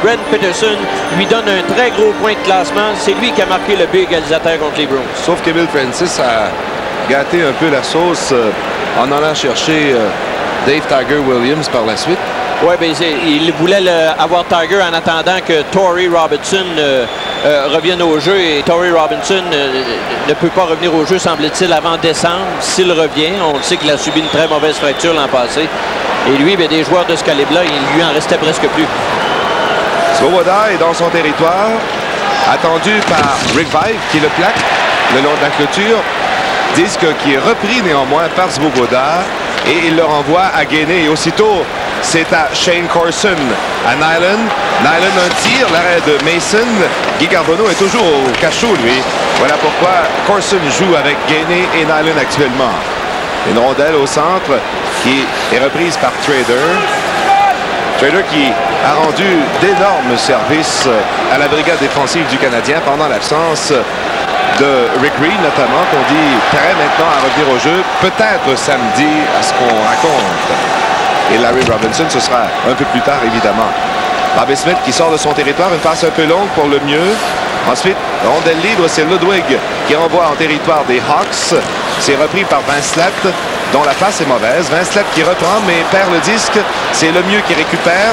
Brent Peterson lui donne un très gros point de classement. C'est lui qui a marqué le but égalisateur contre les Bruins. Sauf qu'Emile Francis a gâté un peu la sauce en allant chercher Dave Tiger Williams par la suite. Oui, bien, il voulait avoir Tiger en attendant que Torrey Robinson revienne au jeu. Et Torrey Robinson ne peut pas revenir au jeu, semble-t-il, avant décembre. S'il revient, on le sait qu'il a subi une très mauvaise fracture l'an passé. Et lui, bien, des joueurs de ce calibre-là, il lui en restait presque plus. Svoboda est dans son territoire, attendu par Rick Vaive qui le plaque le long de la clôture. Disque qui est repris néanmoins par Svoboda et il le renvoie à Gainey. Et aussitôt, c'est à Shane Corson, à Nyland. Nyland un tir, l'arrêt de Mason. Guy Carbonneau est toujours au cachot, lui. Voilà pourquoi Corson joue avec Gainey et Nyland actuellement. Une rondelle au centre qui est reprise par Trader. Trader qui a rendu d'énormes services à la brigade défensive du Canadien pendant l'absence de Rick Reed, notamment, qu'on dit prêt maintenant à revenir au jeu, peut-être samedi, à ce qu'on raconte. Et Larry Robinson, ce sera un peu plus tard, évidemment. Bobby Smith qui sort de son territoire, une passe un peu longue pour le mieux. Ensuite, rondelle libre, c'est Ludwig qui envoie en territoire des Hawks. C'est repris par Vincelette, dont la passe est mauvaise. Vincelette qui reprend, mais perd le disque. C'est Lemieux qui récupère.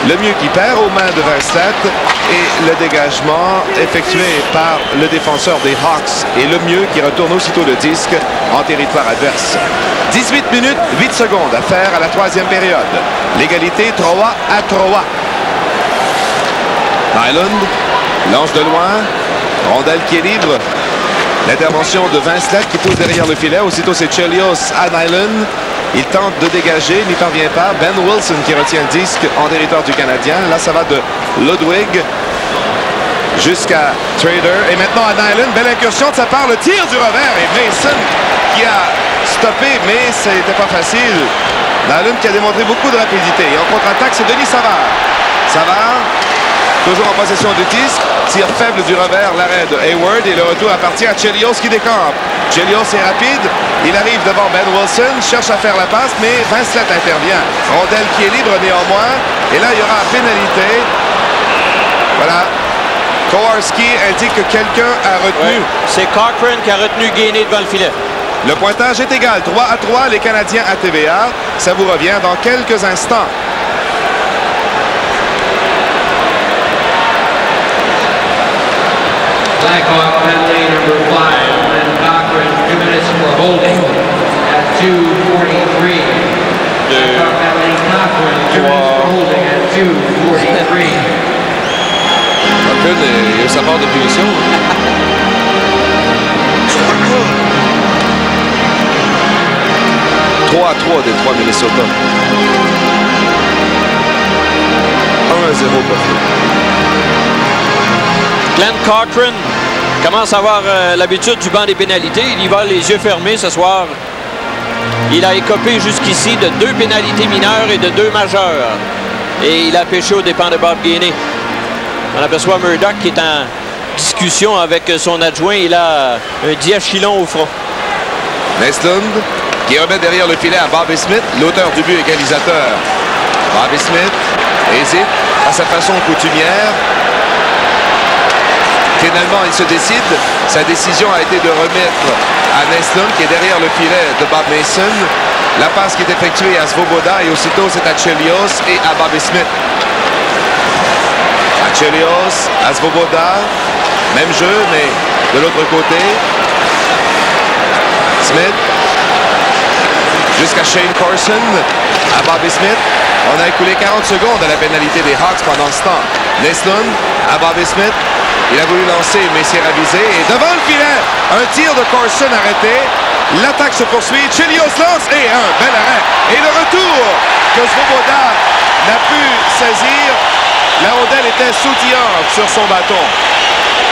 Lemieux qui perd aux mains de Vincelette. Et le dégagement effectué par le défenseur des Hawks. Et Lemieux qui retourne aussitôt le disque en territoire adverse. 18 minutes, 8 secondes à faire à la troisième période. L'égalité 3-3. Nyland lance de loin. Rondelle qui est libre. L'intervention de Vincelette qui pousse derrière le filet. Aussitôt, c'est Chelios à Nyland. Il tente de dégager, n'y parvient pas. Ben Wilson qui retient le disque en territoire du Canadien. Là, ça va de Ludwig jusqu'à Trader. Et maintenant à Nyland. Belle incursion de sa part. Le tir du revers. Et Mason qui a stoppé, mais ce n'était pas facile. Nyland qui a démontré beaucoup de rapidité. Et en contre-attaque, c'est Denis Savard. Savard, toujours en possession du disque. Tir faible du revers, l'arrêt de Hayward. Et le retour appartient à Chelios qui décampe. Chelios est rapide. Il arrive devant Ben Wilson. Cherche à faire la passe, mais Vincelette intervient. Rondelle qui est libre néanmoins. Et là, il y aura pénalité. Voilà. Kowarski indique que quelqu'un a retenu. Ouais. C'est Cochran qui a retenu Gainey devant le filet. Le pointage est égal. 3-3, les Canadiens à TVA. Ça vous revient dans quelques instants. Blackhawk penalty number 5, and Cochran 2 minutes for holding at 2:43. Blackhawk penalty Cochran 2 minutes for holding at 2:43. Cochran il a sa part de punition. 3-3 des 3 Minnesota. 1-0 Buffalo. Glenn Cochran commence à avoir l'habitude du banc des pénalités. Il y va les yeux fermés ce soir. Il a écopé jusqu'ici de 2 pénalités mineures et de 2 majeures. Et il a pêché aux dépens de Bob Gainey. On aperçoit Murdoch qui est en discussion avec son adjoint. Il a un diachylon au front. Nestlund qui remet derrière le filet à Bobby Smith, l'auteur du but égalisateur. Bobby Smith hésite à sa façon coutumière. Finalement, il se décide. Sa décision a été de remettre à Nestlund, qui est derrière le filet de Bob Mason. La passe qui est effectuée à Svoboda et aussitôt c'est à Chelios et à Bobby Smith. À Chelios, à Svoboda. Même jeu, mais de l'autre côté. Smith. Jusqu'à Shane Corson. À Bobby Smith. On a écoulé 40 secondes à la pénalité des Hawks pendant ce temps. Nestlund à Bobby Smith. Il a voulu lancer, mais s'est ravisé. Et devant le filet, un tir de Corson arrêté. L'attaque se poursuit. Chelios lance et un bel arrêt. Et le retour que Svoboda n'a pu saisir. La rondelle était sautillante sur son bâton.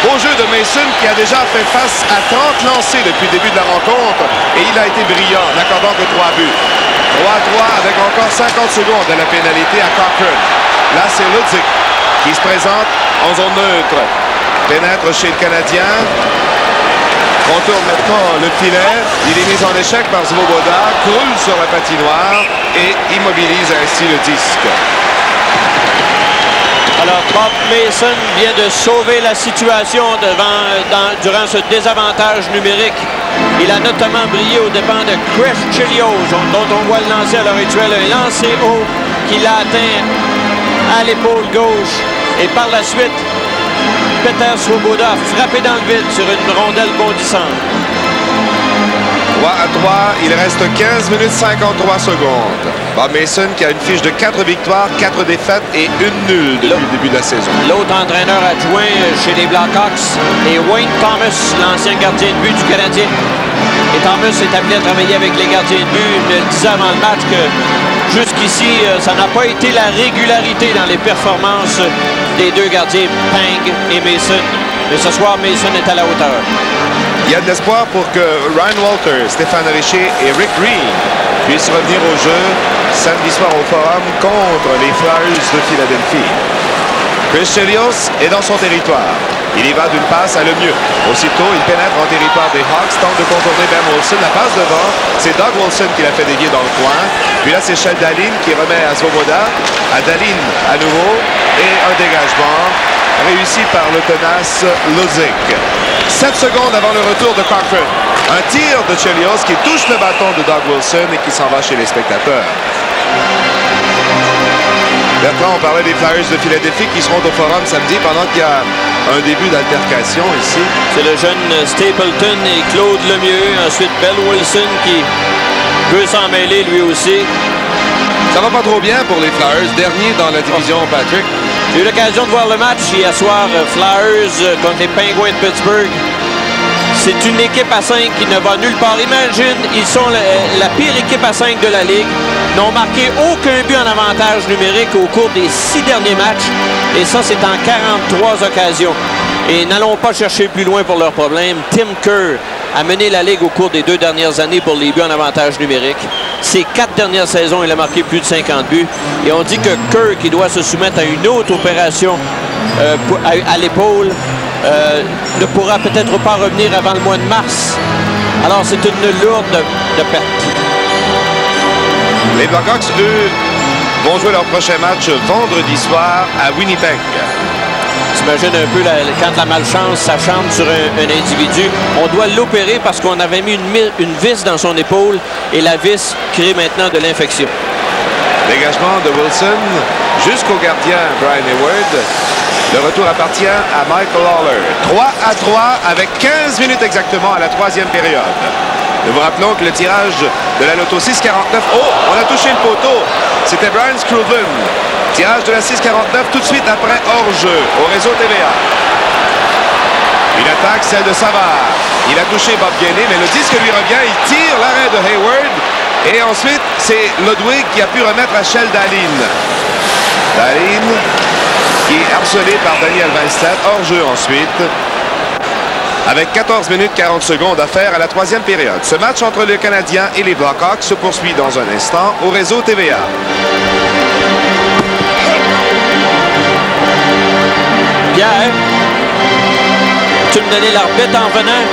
Beau jeu de Mason qui a déjà fait face à 30 lancés depuis le début de la rencontre. Et il a été brillant, n'accordant que 3 buts. 3-3 avec encore 50 secondes à la pénalité à Cochran. Là, c'est Ludwig qui se présente en zone neutre. Pénètre chez le Canadien. Contourne maintenant le filet. Il est mis en échec par Svoboda. Coule sur la patinoire et immobilise ainsi le disque. Alors, Bob Mason vient de sauver la situation durant ce désavantage numérique. Il a notamment brillé aux dépens de Chris Chelios, dont on voit le lancer à l'heure actuelle. Un lancer haut qui l'a atteint à l'épaule gauche. Et par la suite, Peter Svoboda a frappé dans le vide sur une rondelle bondissante. 3 à 3, il reste 15 minutes 53 secondes. Bob Mason qui a une fiche de 4 victoires, 4 défaites et 1 nulle depuis le début de la saison. L'autre entraîneur adjoint chez les Blackhawks est Wayne Thomas, l'ancien gardien de but du Canadien. Et Thomas est appelé à travailler avec les gardiens de but. Il disait avant le match que jusqu'ici, ça n'a pas été la régularité dans les performances des deux gardiens, Pang et Mason. Mais ce soir, Mason est à la hauteur. Il y a de l'espoir pour que Ryan Walter, Stéphane Richer et Rick Green puissent revenir au jeu samedi soir au Forum contre les Flyers de Philadelphie. Chris Chelios est dans son territoire. Il y va d'une passe à le mieux. Aussitôt, il pénètre en territoire des Hawks, tente de contourner Ben Wilson. La passe devant, c'est Doug Wilson qui l'a fait dévier dans le coin. Puis là, c'est Sheldalin qui remet à Svoboda. À Dalin à nouveau. Et un dégagement réussi par le tenace Lozic. 7 secondes avant le retour de Cochran. Un tir de Chelios qui touche le bâton de Doug Wilson et qui s'en va chez les spectateurs. Bertrand, on parlait des Flyers de Philadelphie qui seront au Forum samedi pendant qu'il y a un début d'altercation ici. C'est le jeune Stapleton et Claude Lemieux. Ensuite, Ben Wilson qui peut s'en mêler lui aussi. Ça va pas trop bien pour les Flyers, dernier dans la division, Patrick. J'ai eu l'occasion de voir le match hier soir, Flyers contre les Penguins de Pittsburgh. C'est une équipe à 5 qui ne va nulle part. Imagine, ils sont la pire équipe à 5 de la Ligue. N'ont marqué aucun but en avantage numérique au cours des 6 derniers matchs. Et ça, c'est en 43 occasions. Et n'allons pas chercher plus loin pour leurs problèmes. Tim Kerr a mené la Ligue au cours des 2 dernières années pour les buts en avantage numérique. Ces 4 dernières saisons, il a marqué plus de 50 buts. Et on dit que Kerr, qui doit se soumettre à une autre opération à l'épaule, ne pourra peut-être pas revenir avant le mois de mars. Alors, c'est une lourde de perte. Les Blackhawks, eux, vont jouer leur prochain match vendredi soir à Winnipeg. T'imagines un peu quand la malchance s'acharne sur un individu. On doit l'opérer parce qu'on avait mis une vis dans son épaule et la vis crée maintenant de l'infection. Dégagement de Wilson jusqu'au gardien Brian Hayward. Le retour appartient à Michael Lawler. 3 à 3 avec 15 minutes exactement à la 3e période. Nous vous rappelons que le tirage de la Loto 649... Oh, on a touché le poteau. C'était Brian Scrubin. Tirage de la 649 tout de suite après hors-jeu au réseau TVA. Une attaque, celle de Savard. Il a touché Bob Gainey, mais le disque lui revient. Il tire l'arrêt de Hayward. Et ensuite, c'est Ludwig qui a pu remettre à Sheldalin. Dalin qui est harcelé par Daniel Weinstedt. Hors-jeu ensuite. Avec 14 minutes 40 secondes à faire à la 3e période. Ce match entre les Canadiens et les Blackhawks se poursuit dans un instant au réseau TVA. Pierre, tu me donnais l'arbitre en venant?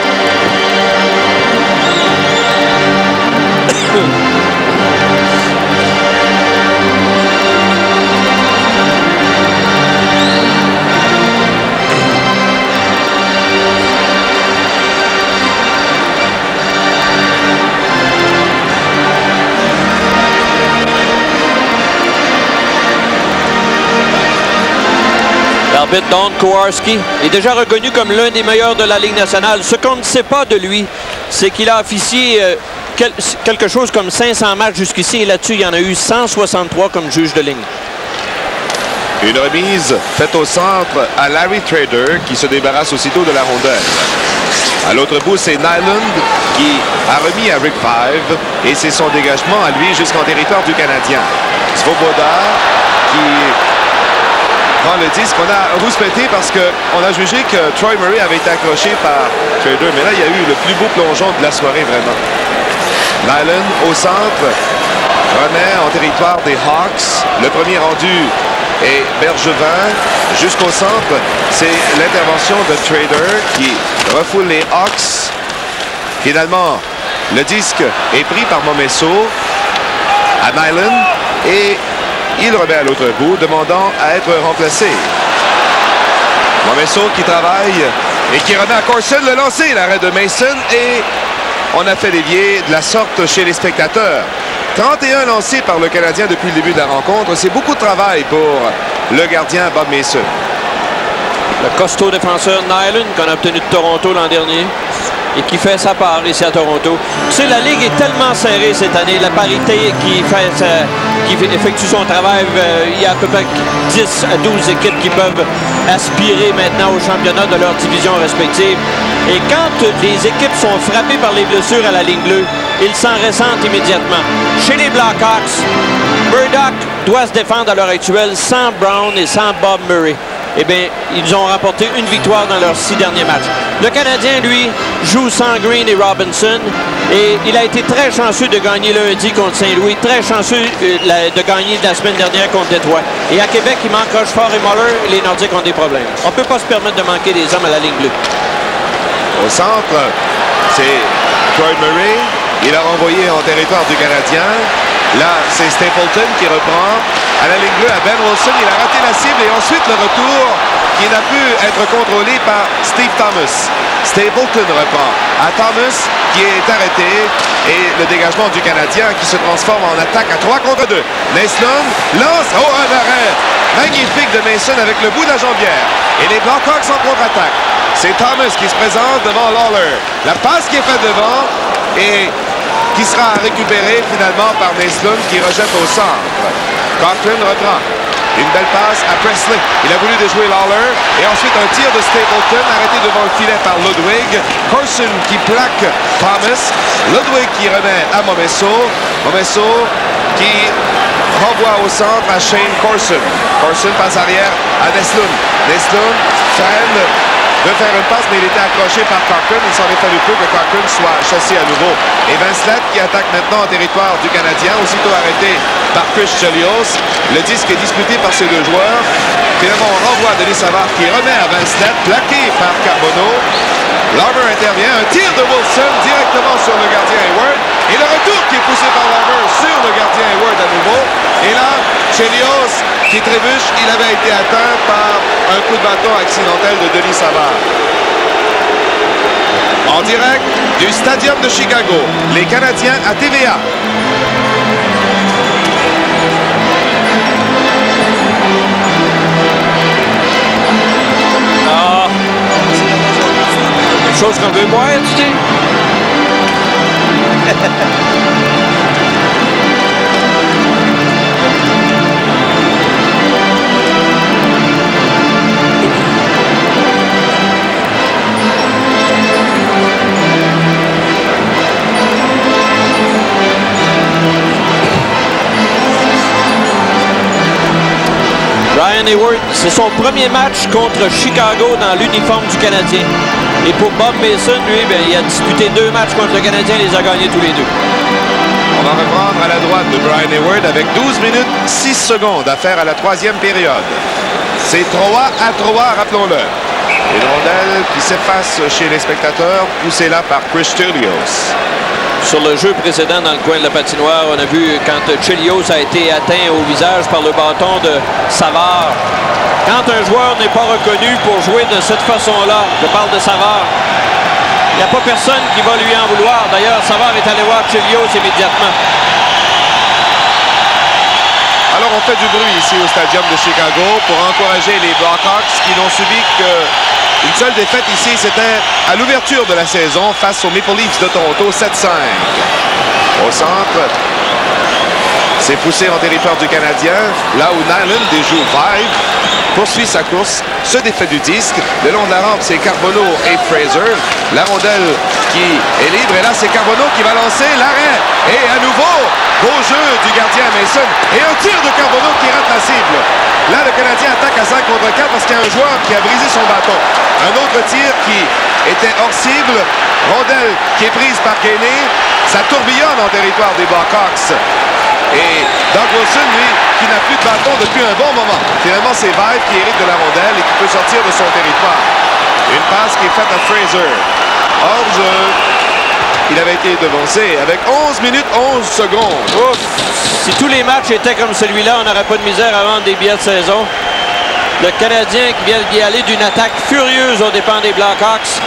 L'arbitre Don Kowarski est déjà reconnu comme l'un des meilleurs de la Ligue nationale. Ce qu'on ne sait pas de lui, c'est qu'il a officié quelque chose comme 500 matchs jusqu'ici. Et là-dessus, il y en a eu 163 comme juge de ligne. Une remise faite au centre à Larry Trader qui se débarrasse aussitôt de la rondelle. À l'autre bout, c'est Nyland qui a remis à Rick Five et c'est son dégagement à lui jusqu'en territoire du Canadien. Svoboda qui prend le disque. On a rouspété parce qu'on a jugé que Troy Murray avait été accroché par Trader, mais là, il y a eu le plus beau plongeon de la soirée, vraiment. Nyland au centre remet en territoire des Hawks. Le premier rendu est Bergevin. Jusqu'au centre, c'est l'intervention de Trader qui refoule les Hawks. Finalement, le disque est pris par Momesso à Nyland et il remet à l'autre bout, demandant à être remplacé. Momesso qui travaille et qui remet à Corson le lancer. L'arrêt de Mason et on a fait dévier de la sorte chez les spectateurs. 31 lancés par le Canadien depuis le début de la rencontre. C'est beaucoup de travail pour le gardien Bob Mason. Le costaud défenseur Nyland qu'on a obtenu de Toronto l'an dernier et qui fait sa part ici à Toronto. Tu sais, la Ligue est tellement serrée cette année. La parité qui effectue son travail, il y a à peu près 10 à 12 équipes qui peuvent aspirer maintenant au championnat de leur division respective. Et quand les équipes sont frappées par les blessures à la ligne bleue, ils s'en ressentent immédiatement. Chez les Blackhawks, Murdoch doit se défendre à l'heure actuelle sans Brown et sans Bob Murray. Eh bien, ils ont remporté une victoire dans leurs 6 derniers matchs. Le Canadien, lui, joue sans Green et Robinson. Et il a été très chanceux de gagner lundi contre Saint-Louis. Très chanceux de gagner la semaine dernière contre Détroit. Et à Québec, il manque Rochefort et Muller. Les Nordiques ont des problèmes. On ne peut pas se permettre de manquer des hommes à la ligne bleue. Au centre, c'est Troy Murray. Il a renvoyé en territoire du Canadien. Là, c'est Stapleton qui reprend. À la ligne bleue, à Ben Wilson, il a raté la cible et ensuite le retour qui n'a pu être contrôlé par Steve Thomas. Stapleton reprend à Thomas qui est arrêté et le dégagement du Canadien qui se transforme en attaque à 3 contre 2. Naslund lance. Oh, un arrêt magnifique de Mason avec le bout de la jambière. Et les Blackhawks en contre-attaque. C'est Thomas qui se présente devant Lawler. La passe qui est faite devant et qui sera récupérée finalement par Naslund qui rejette au centre. Cochran reprend. Une belle passe à Presley. Il a voulu déjouer Lawler. Et ensuite un tir de Stapleton arrêté devant le filet par Ludwig. Corson qui plaque Thomas. Ludwig qui remet à Momesso. Momesso qui renvoie au centre à Shane Corson. Corson passe arrière à Naslund. Naslund freine. De faire une passe, mais il était accroché par Cochran. Il s'en est fallu peu que Cochran soit chassé à nouveau. Et Vincelette qui attaque maintenant en territoire du Canadien, aussitôt arrêté par Chris Chelios. Le disque est disputé par ces deux joueurs. Finalement, on renvoie Denis Savard qui remet à Vincelette, plaqué par Carbonneau. Larmer intervient, un tir de Wilson directement sur le gardien Hayward. Et le retour qui est poussé par Larmer sur le gardien Hayward à nouveau. Et là, Chelios qui trébuche, il avait été atteint par un coup de bâton accidentel de Denis Savard. En direct du Stadium de Chicago, les Canadiens à TVA. Ah, quelque chose qu'on veut boire, tu dis? Ryan Hayward, c'est son premier match contre Chicago dans l'uniforme du Canadien. Et pour Bob Mason, lui, bien, il a disputé 2 matchs contre le Canadien et les a gagnés tous les 2. On va reprendre à la droite de Brian Hayward avec 12 minutes 6 secondes à faire à la 3e période. C'est 3-3, rappelons-le. Une rondelle qui s'efface chez les spectateurs, poussée là par Chris Chelios. Sur le jeu précédent dans le coin de la patinoire, on a vu quand Chelios a été atteint au visage par le bâton de Savard. Quand un joueur n'est pas reconnu pour jouer de cette façon-là, je parle de Savard, il n'y a pas personne qui va lui en vouloir. D'ailleurs, Savard est allé voir Chelios immédiatement. Alors on fait du bruit ici au Stadium de Chicago pour encourager les Blackhawks qui n'ont subi qu'une seule défaite ici. C'était à l'ouverture de la saison face aux Maple Leafs de Toronto, 7-5. Au centre, c'est poussé en territoire du Canadien, là où Nyland déjoue Vive, poursuit sa course, se défait du disque. Le long de la rampe, c'est Carbonneau et Fraser. La rondelle qui est libre. Et là, c'est Carbonneau qui va lancer l'arrêt. Et à nouveau, beau jeu du gardien Mason. Et un tir de Carbonneau qui rate la cible. Là, le Canadien attaque à 5 contre 4 parce qu'il y a un joueur qui a brisé son bâton. Un autre tir qui était hors cible. Rondelle qui est prise par Gainey. Ça tourbillonne en territoire des Blackhawks. Et Doug Wilson, lui, qui n'a plus de bâton depuis un bon moment. Finalement, c'est Vive qui hérite de la rondelle et qui peut sortir de son territoire. Une passe qui est faite à Fraser. Hors jeu. il avait été devancé avec 11 minutes 11 secondes. Ouf! Si tous les matchs étaient comme celui-là, on n'aurait pas de misère à vendre des billets de saison. Le Canadien qui vient d'y aller d'une attaque furieuse aux dépens des Blackhawks.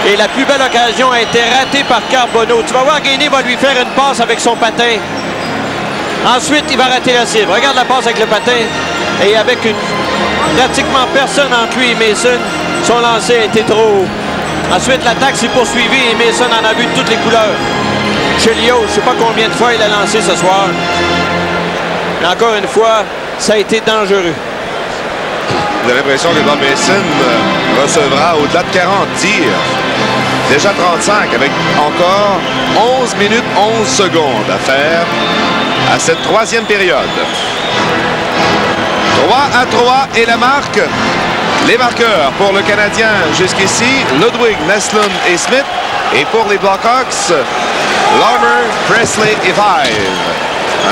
Et la plus belle occasion a été ratée par Carbonneau. Tu vas voir, Gagné va lui faire une passe avec son patin. Ensuite, il va rater la cible. Regarde la passe avec le patin. Et avec pratiquement personne entre lui et Mason, son lancer a été trop haut. Ensuite, l'attaque s'est poursuivie et Mason en a vu de toutes les couleurs. Chelios, je ne sais pas combien de fois il a lancé ce soir. Mais encore une fois, ça a été dangereux. J'ai l'impression que Bob Mason recevra au-delà de 40 tirs. Déjà 35 avec encore 11 minutes 11 secondes à faire à cette troisième période. 3-3 et la marque. Les marqueurs pour le Canadien jusqu'ici, Ludwig, Neslund et Smith. Et pour les Blackhawks, Larmer, Presley et Vive.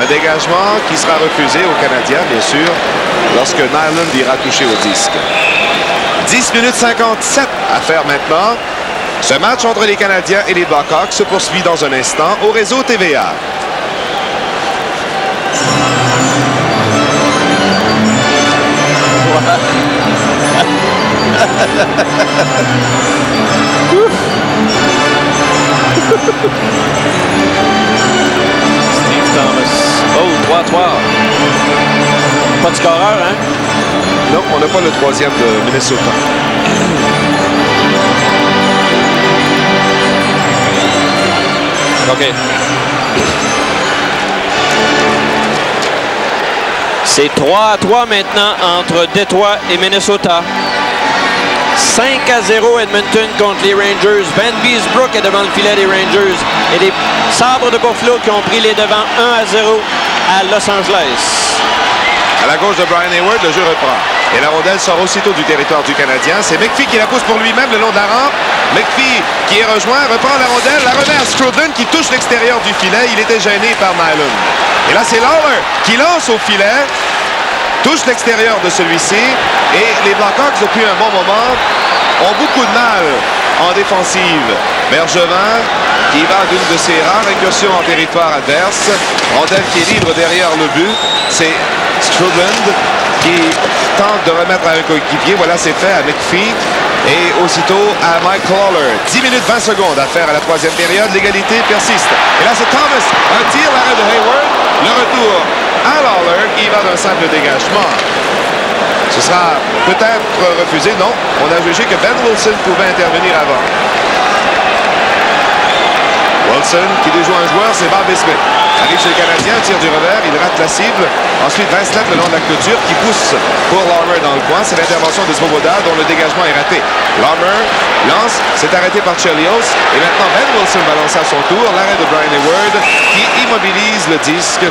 Un dégagement qui sera refusé aux Canadiens, bien sûr, lorsque Nyland ira toucher au disque. 10 minutes 57 à faire maintenant. Ce match entre les Canadiens et les Blackhawks se poursuit dans un instant au réseau TVA. Steve Thomas. Oh, 3-3. Pas de scoreur, hein? Non, on n'a pas le troisième de Minnesota. OK. C'est 3-3 maintenant entre Détroit et Minnesota. 5-0 Edmonton contre les Rangers. Van Beesbrook est devant le filet des Rangers. Et les Sabres de Buffalo qui ont pris les devants 1-0 à Los Angeles. À la gauche de Brian Hayward, le jeu reprend. Et la rondelle sort aussitôt du territoire du Canadien. C'est McPhee qui la pousse pour lui-même le long de la rampe. McPhee qui est rejoint, reprend la rondelle, la remet à Strudlin qui touche l'extérieur du filet. Il était gêné par Nyland. Et là, c'est Lawler qui lance au filet, touche l'extérieur de celui-ci. Et les Blackhawks, depuis un bon moment, ont beaucoup de mal en défensive. Bergevin qui va d'une de ses rares incursions en territoire adverse. Rondelle qui est libre derrière le but. C'est Strudland qui tente de remettre à un coéquipier. Voilà, c'est fait à McPhee. Et aussitôt à Mike Lawler. 10 minutes 20 secondes à faire à la troisième période. L'égalité persiste. Et là, c'est Thomas. Un tir, l'arrêt de Hayward. Le retour à Lawler qui va d'un simple dégagement. Ce sera peut-être refusé. Non, on a jugé que Ben Wilson pouvait intervenir avant. Wilson qui déjoue un joueur, c'est Bobby Smith. Arrive chez le Canadien, tire du revers, il rate la cible. Ensuite, Vincent le long de la clôture qui pousse pour Larmer dans le coin. C'est l'intervention de Svoboda dont le dégagement est raté. Larmer lance, c'est arrêté par Chelios. Et maintenant, Ben Wilson va lancer à son tour. L'arrêt de Brian Hayward qui immobilise le disque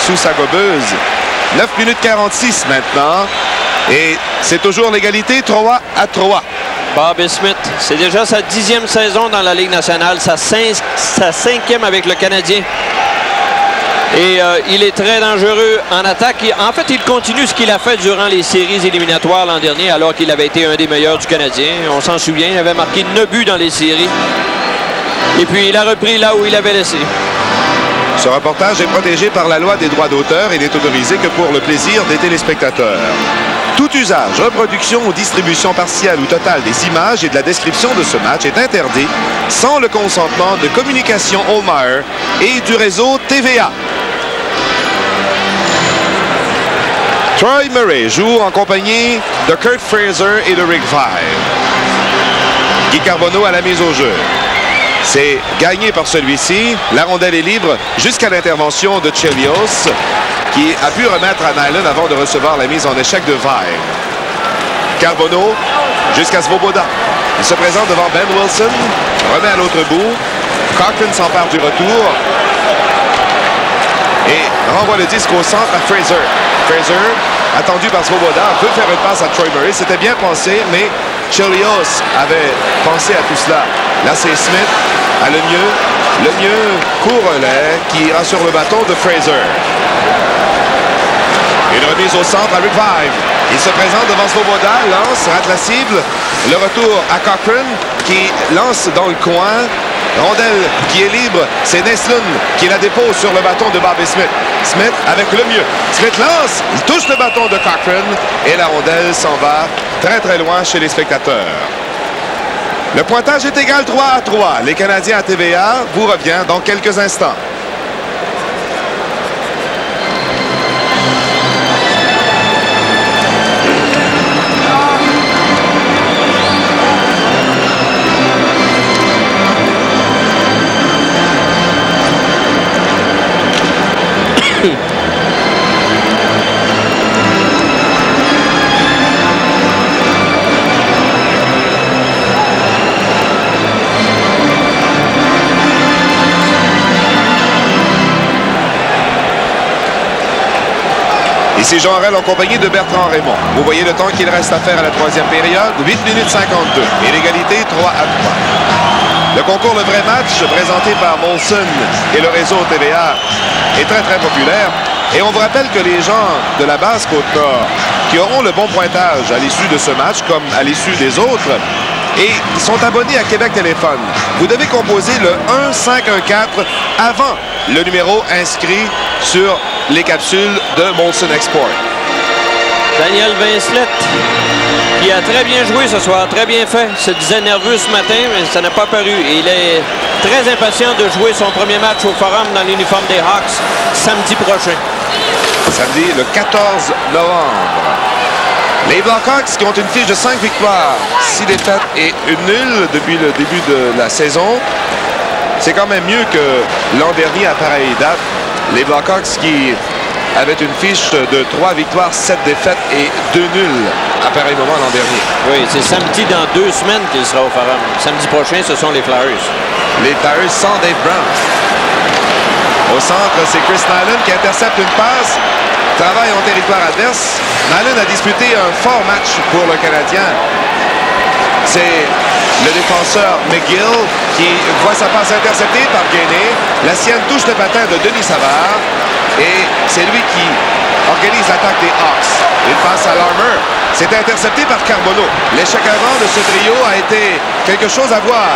sous sa gobeuse. 9 minutes 46 maintenant. Et c'est toujours l'égalité 3-3. Bobby Smith, c'est déjà sa 10e saison dans la Ligue nationale, sa 5e avec le Canadien. Et il est très dangereux en attaque. En fait, il continue ce qu'il a fait durant les séries éliminatoires l'an dernier, alors qu'il avait été un des meilleurs du Canadien. On s'en souvient, il avait marqué 9 buts dans les séries. Et puis, il a repris là où il avait laissé. Ce reportage est protégé par la loi des droits d'auteur et n'est autorisé que pour le plaisir des téléspectateurs. Tout usage, reproduction ou distribution partielle ou totale des images et de la description de ce match est interdit sans le consentement de Communication Ohlmeyer et du réseau TVA. Troy Murray joue en compagnie de Kurt Fraser et de Rick Vaive. Guy Carbonneau à la mise au jeu. C'est gagné par celui-ci. La rondelle est libre jusqu'à l'intervention de Chelios qui a pu remettre à Nyland avant de recevoir la mise en échec de Vaive. Carbonneau jusqu'à Svoboda. Il se présente devant Ben Wilson, remet à l'autre bout. Cochran s'empare du retour et renvoie le disque au centre à Fraser. Fraser, attendu par Svoboda, veut faire une passe à Troy Murray. C'était bien pensé, mais Chelios avait pensé à tout cela. Là, c'est Smith à le mieux court relais qui ira sur le bâton de Fraser. Une remise au centre à Rick Vaive. Il se présente devant Svoboda, lance, rate la cible. Le retour à Cochran qui lance dans le coin. Rondelle qui est libre, c'est Neslund qui la dépose sur le bâton de Bobby Smith. Smith avec le mieux. Smith lance, il touche le bâton de Cochran et la rondelle s'en va très très loin chez les spectateurs. Le pointage est égal 3-3. Les Canadiens à TVA vous revient dans quelques instants. Ici Jean Harel en compagnie de Bertrand Raymond. Vous voyez le temps qu'il reste à faire à la troisième période, 8 minutes 52. Et l'égalité 3-3. Le concours Le Vrai Match, présenté par Molson et le réseau TVA, est très très populaire. Et on vous rappelle que les gens de la basse Côte-Nord qui auront le bon pointage à l'issue de ce match, comme à l'issue des autres, et qui sont abonnés à Québec Téléphone, vous devez composer le 1514 avant le numéro inscrit sur les capsules de Molson Export. Daniel Vincelette, qui a très bien joué ce soir, très bien fait. Se disait nerveux ce matin, mais ça n'a pas paru. Et il est très impatient de jouer son premier match au Forum dans l'uniforme des Hawks samedi prochain. Samedi, le 14 novembre. Les Blackhawks qui ont une fiche de 5 victoires, 6 défaites et une nulle depuis le début de la saison. C'est quand même mieux que l'an dernier à pareille date. Les Blackhawks qui avaient une fiche de 3 victoires, 7 défaites et 2 nuls à pareil moment l'an dernier. Oui, c'est samedi dans 2 semaines qu'il sera au Forum. Samedi prochain, ce sont les Flyers. Les Flyers sans Dave Brown. Au centre, c'est Chris Nyland qui intercepte une passe. Travaille en territoire adverse. Nyland a disputé un fort match pour le Canadien. C'est le défenseur McGill qui voit sa passe interceptée par Gainé. La sienne touche le patin de Denis Savard. Et c'est lui qui organise l'attaque des Hawks. Il passe à Larmer. C'est intercepté par Carbonneau. L'échec avant de ce trio a été quelque chose à voir.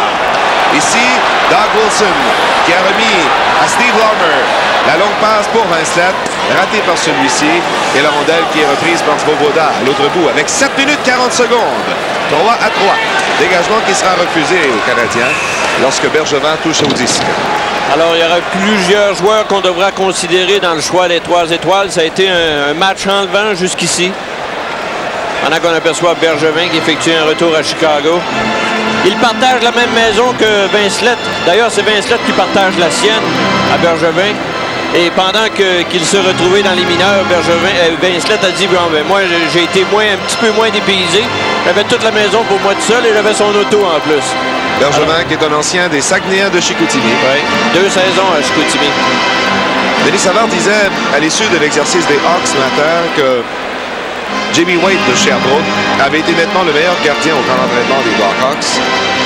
Ici, Doug Wilson qui a remis à Steve Larmer la longue passe pour Vincelette, ratée par celui-ci, et la rondelle qui est reprise par Svoboda à l'autre bout avec 7 minutes 40 secondes. 3-3. Dégagement qui sera refusé aux Canadiens lorsque Bergevin touche au disque. Alors, il y aura plusieurs joueurs qu'on devra considérer dans le choix des 3 étoiles. Ça a été un match enlevant jusqu'ici. Pendant qu'on aperçoit Bergevin qui effectue un retour à Chicago. Il partage la même maison que Vincelette. D'ailleurs, c'est Vincelette qui partage la sienne à Bergevin. Et pendant qu'il se retrouvait dans les mineurs, Vincelette a dit bon, ben, moi, j'ai été un petit peu moins dépaysé. J'avais toute la maison pour moi tout seul et j'avais son auto en plus. Bergevin qui est un ancien des Saguenayens de Chicoutimi. Oui, 2 saisons à Chicoutimi. Denis Savard disait à l'issue de l'exercice des Hawks ce matin que Jimmy Waite de Sherbrooke avait été nettement le meilleur gardien au camp d'entraînement des Blackhawks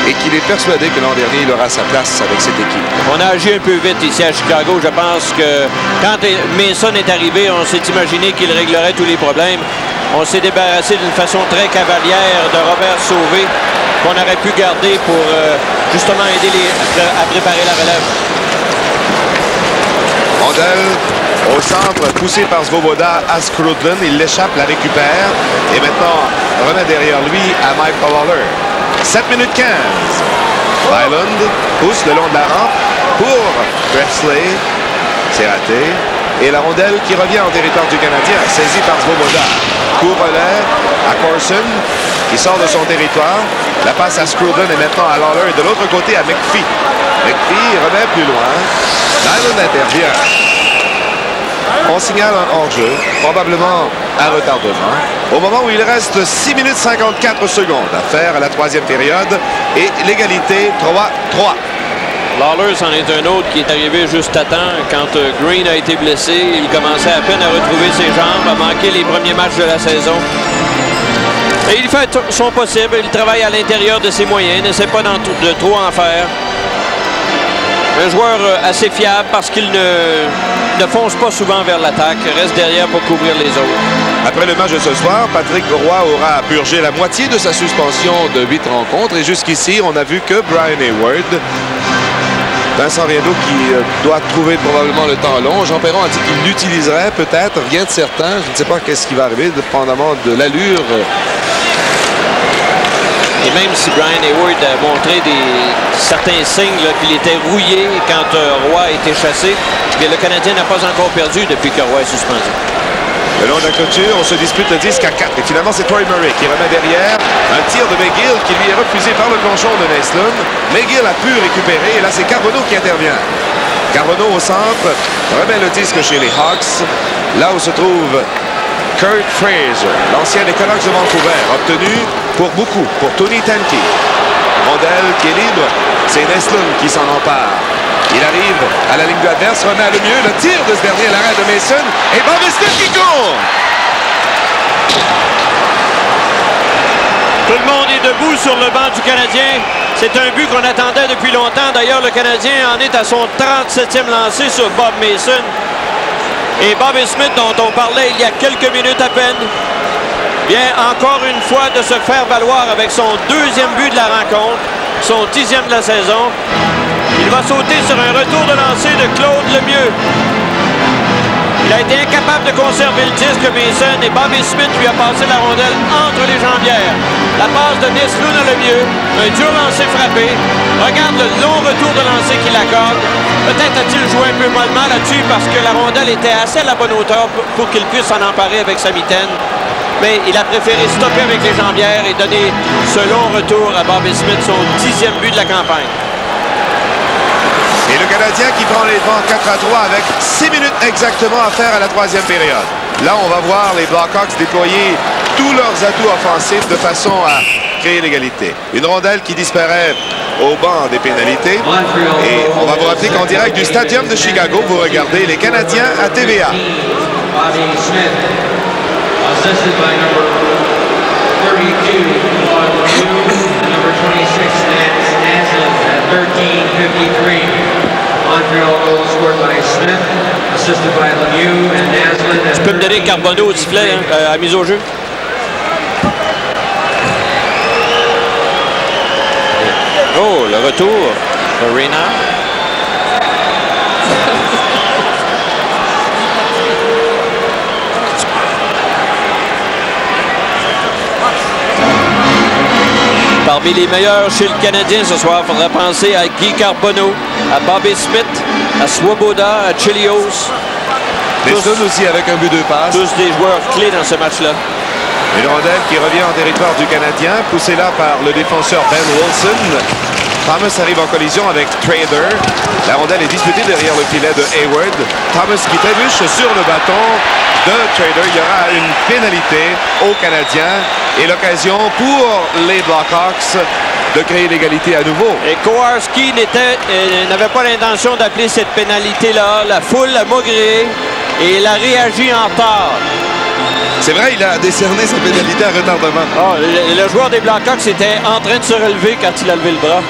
et qu'il est persuadé que l'an dernier, il aura sa place avec cette équipe. On a agi un peu vite ici à Chicago. Je pense que quand Mason est arrivé, on s'est imaginé qu'il réglerait tous les problèmes. On s'est débarrassé d'une façon très cavalière de Robert Sauvé qu'on aurait pu garder pour justement aider à préparer la relève. Rondelle au centre, poussé par Svoboda à Skrudlin. Il l'échappe, la récupère et maintenant remet derrière lui à Mike Waller. 7 minutes 15. Nyland pousse le long de la rampe pour Presley. C'est raté. Et la rondelle qui revient en territoire du Canadien, saisie par Svoboda. Coup relais à Corson qui sort de son territoire. La passe à Skrudlin et maintenant à Lawler. Et de l'autre côté à McPhee. McPhee remet plus loin. Nyland intervient. On signale un hors-jeu, probablement un retardement, au moment où il reste 6 minutes 54 secondes à faire à la troisième période et l'égalité 3-3. Lawler, c'en est un autre qui est arrivé juste à temps quand Green a été blessé. Il commençait à peine à retrouver ses jambes, à manquer les premiers matchs de la saison. Et il fait son possible, il travaille à l'intérieur de ses moyens, n'essaie pas de trop en faire. Un joueur assez fiable parce qu'il ne fonce pas souvent vers l'attaque, reste derrière pour couvrir les autres. Après le match de ce soir, Patrick Roy aura purgé la moitié de sa suspension de 8 rencontres. Et jusqu'ici, on a vu que Brian Hayward Vincent Riendo qui doit trouver probablement le temps long. Jean Perron a dit qu'il l'utiliserait peut-être, rien de certain. Je ne sais pas qu'est-ce qui va arriver, dépendamment de l'allure. Et même si Brian Hayward a montré certains signes qu'il était rouillé quand Roy a été chassé, mais le Canadien n'a pas encore perdu depuis que Roy est suspendu. Le long de la clôture, on se dispute le disque à 4. Et finalement, c'est Troy Murray qui remet derrière un tir de McGill qui lui est refusé par le planchon de Naslund. McGill a pu récupérer et là, c'est Carbonneau qui intervient. Carbonneau au centre remet le disque chez les Hawks, là où se trouve Kurt Fraser, l'ancien des Canucks de Vancouver, obtenu pour beaucoup, pour Tony Tanky. Rondelle qui est libre, c'est Naslund qui s'en empare. Il arrive à la ligne de l'adverse, remet à le mieux, le tir de ce dernier, l'arrêt de Mason, et Bobby Smith qui court! Tout le monde est debout sur le banc du Canadien. C'est un but qu'on attendait depuis longtemps. D'ailleurs, le Canadien en est à son 37e lancé sur Bob Mason. Et Bobby Smith, dont on parlait il y a quelques minutes à peine, vient encore une fois de se faire valoir avec son 2e but de la rencontre, son 10e de la saison. Il va sauter sur un retour de lancer de Claude Lemieux. Il a été incapable de conserver le disque, Mason, et Bobby Smith lui a passé la rondelle entre les jambières. La passe de Naslund à Lemieux, un dur lancer frappé. Regarde le long retour de lancer qu'il accorde. Peut-être a-t-il joué un peu mollement là-dessus parce que la rondelle était assez à la bonne hauteur pour qu'il puisse s'en emparer avec sa mitaine. Mais il a préféré stopper avec les jambières et donner ce long retour à Bobby Smith, son 10e but de la campagne. Et le Canadien qui prend les devants 4-3 avec 6 minutes exactement à faire à la 3e période. Là, on va voir les Blackhawks déployer tous leurs atouts offensifs de façon à créer l'égalité. Une rondelle qui disparaît au banc des pénalités. Et on va vous rappeler qu'en direct du Stadium de Chicago, vous regardez les Canadiens à TVA. Bobby Smith, assisted by number 32, Claude Lemieux, number 26, Naslund at 13:53. Montreal goal scored by Smith, assisted by Lemieux and Naslund. Tu peux me donner Carbonneau au sifflet à mise au jeu? Oh, le retour de Reyna. Parmi les meilleurs chez le Canadien ce soir, il faudra penser à Guy Carbonneau, à Bobby Smith, à Swoboda, à Chelios. Naslund aussi avec un but de passe. Tous des joueurs clés dans ce match-là. Une rondelle qui revient en territoire du Canadien, poussée là par le défenseur Ben Wilson. Thomas arrive en collision avec Trader. La rondelle est disputée derrière le filet de Hayward. Thomas qui trébuche sur le bâton de Trader. Il y aura une pénalité aux Canadiens et l'occasion pour les Blackhawks de créer l'égalité à nouveau. Et Kowarski n'avait pas l'intention d'appeler cette pénalité-là. La foule a maugré et il a réagi en retard. C'est vrai, il a décerné sa pénalité à retardement. Oh, le joueur des Blackhawks était en train de se relever quand il a levé le bras.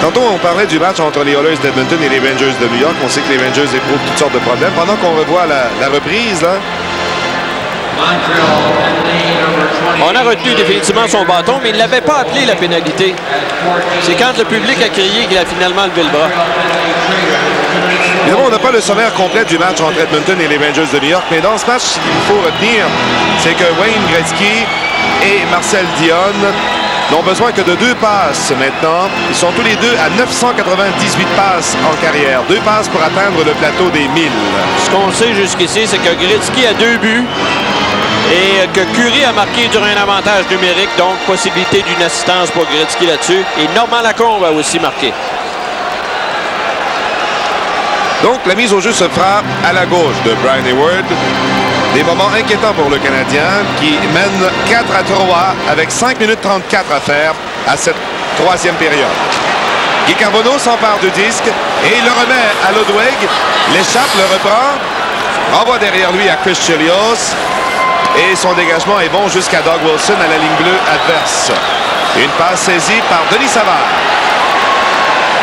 Tantôt, on parlait du match entre les Oilers d'Edmonton et les Rangers de New York. On sait que les Rangers éprouvent toutes sortes de problèmes. Pendant qu'on revoit la reprise, là, on a retenu définitivement son bâton, mais il ne l'avait pas appelé la pénalité. C'est quand le public a crié qu'il a finalement levé le bras. Évidemment, on n'a pas le sommaire complet du match entre Edmonton et les Rangers de New York, mais dans ce match, ce qu'il faut retenir, c'est que Wayne Gretzky et Marcel Dionne n'ont besoin que de 2 passes maintenant. Ils sont tous les deux à 998 passes en carrière. 2 passes pour atteindre le plateau des 1000. Ce qu'on sait jusqu'ici, c'est que Gretzky a 2 buts et que Curie a marqué durant un avantage numérique, donc possibilité d'une assistance pour Gretzky là-dessus. Et Normand Lacombe a aussi marqué. Donc, la mise au jeu se fera à la gauche de Brian Hayward. Des moments inquiétants pour le Canadien qui mène 4-3 avec 5 minutes 34 à faire à cette 3e période. Guy Carbonneau s'empare du disque et il le remet à Ludwig. L'échappe, le reprend. Renvoie derrière lui à Chris Chelios. Et son dégagement est bon jusqu'à Doug Wilson à la ligne bleue adverse. Une passe saisie par Denis Savard.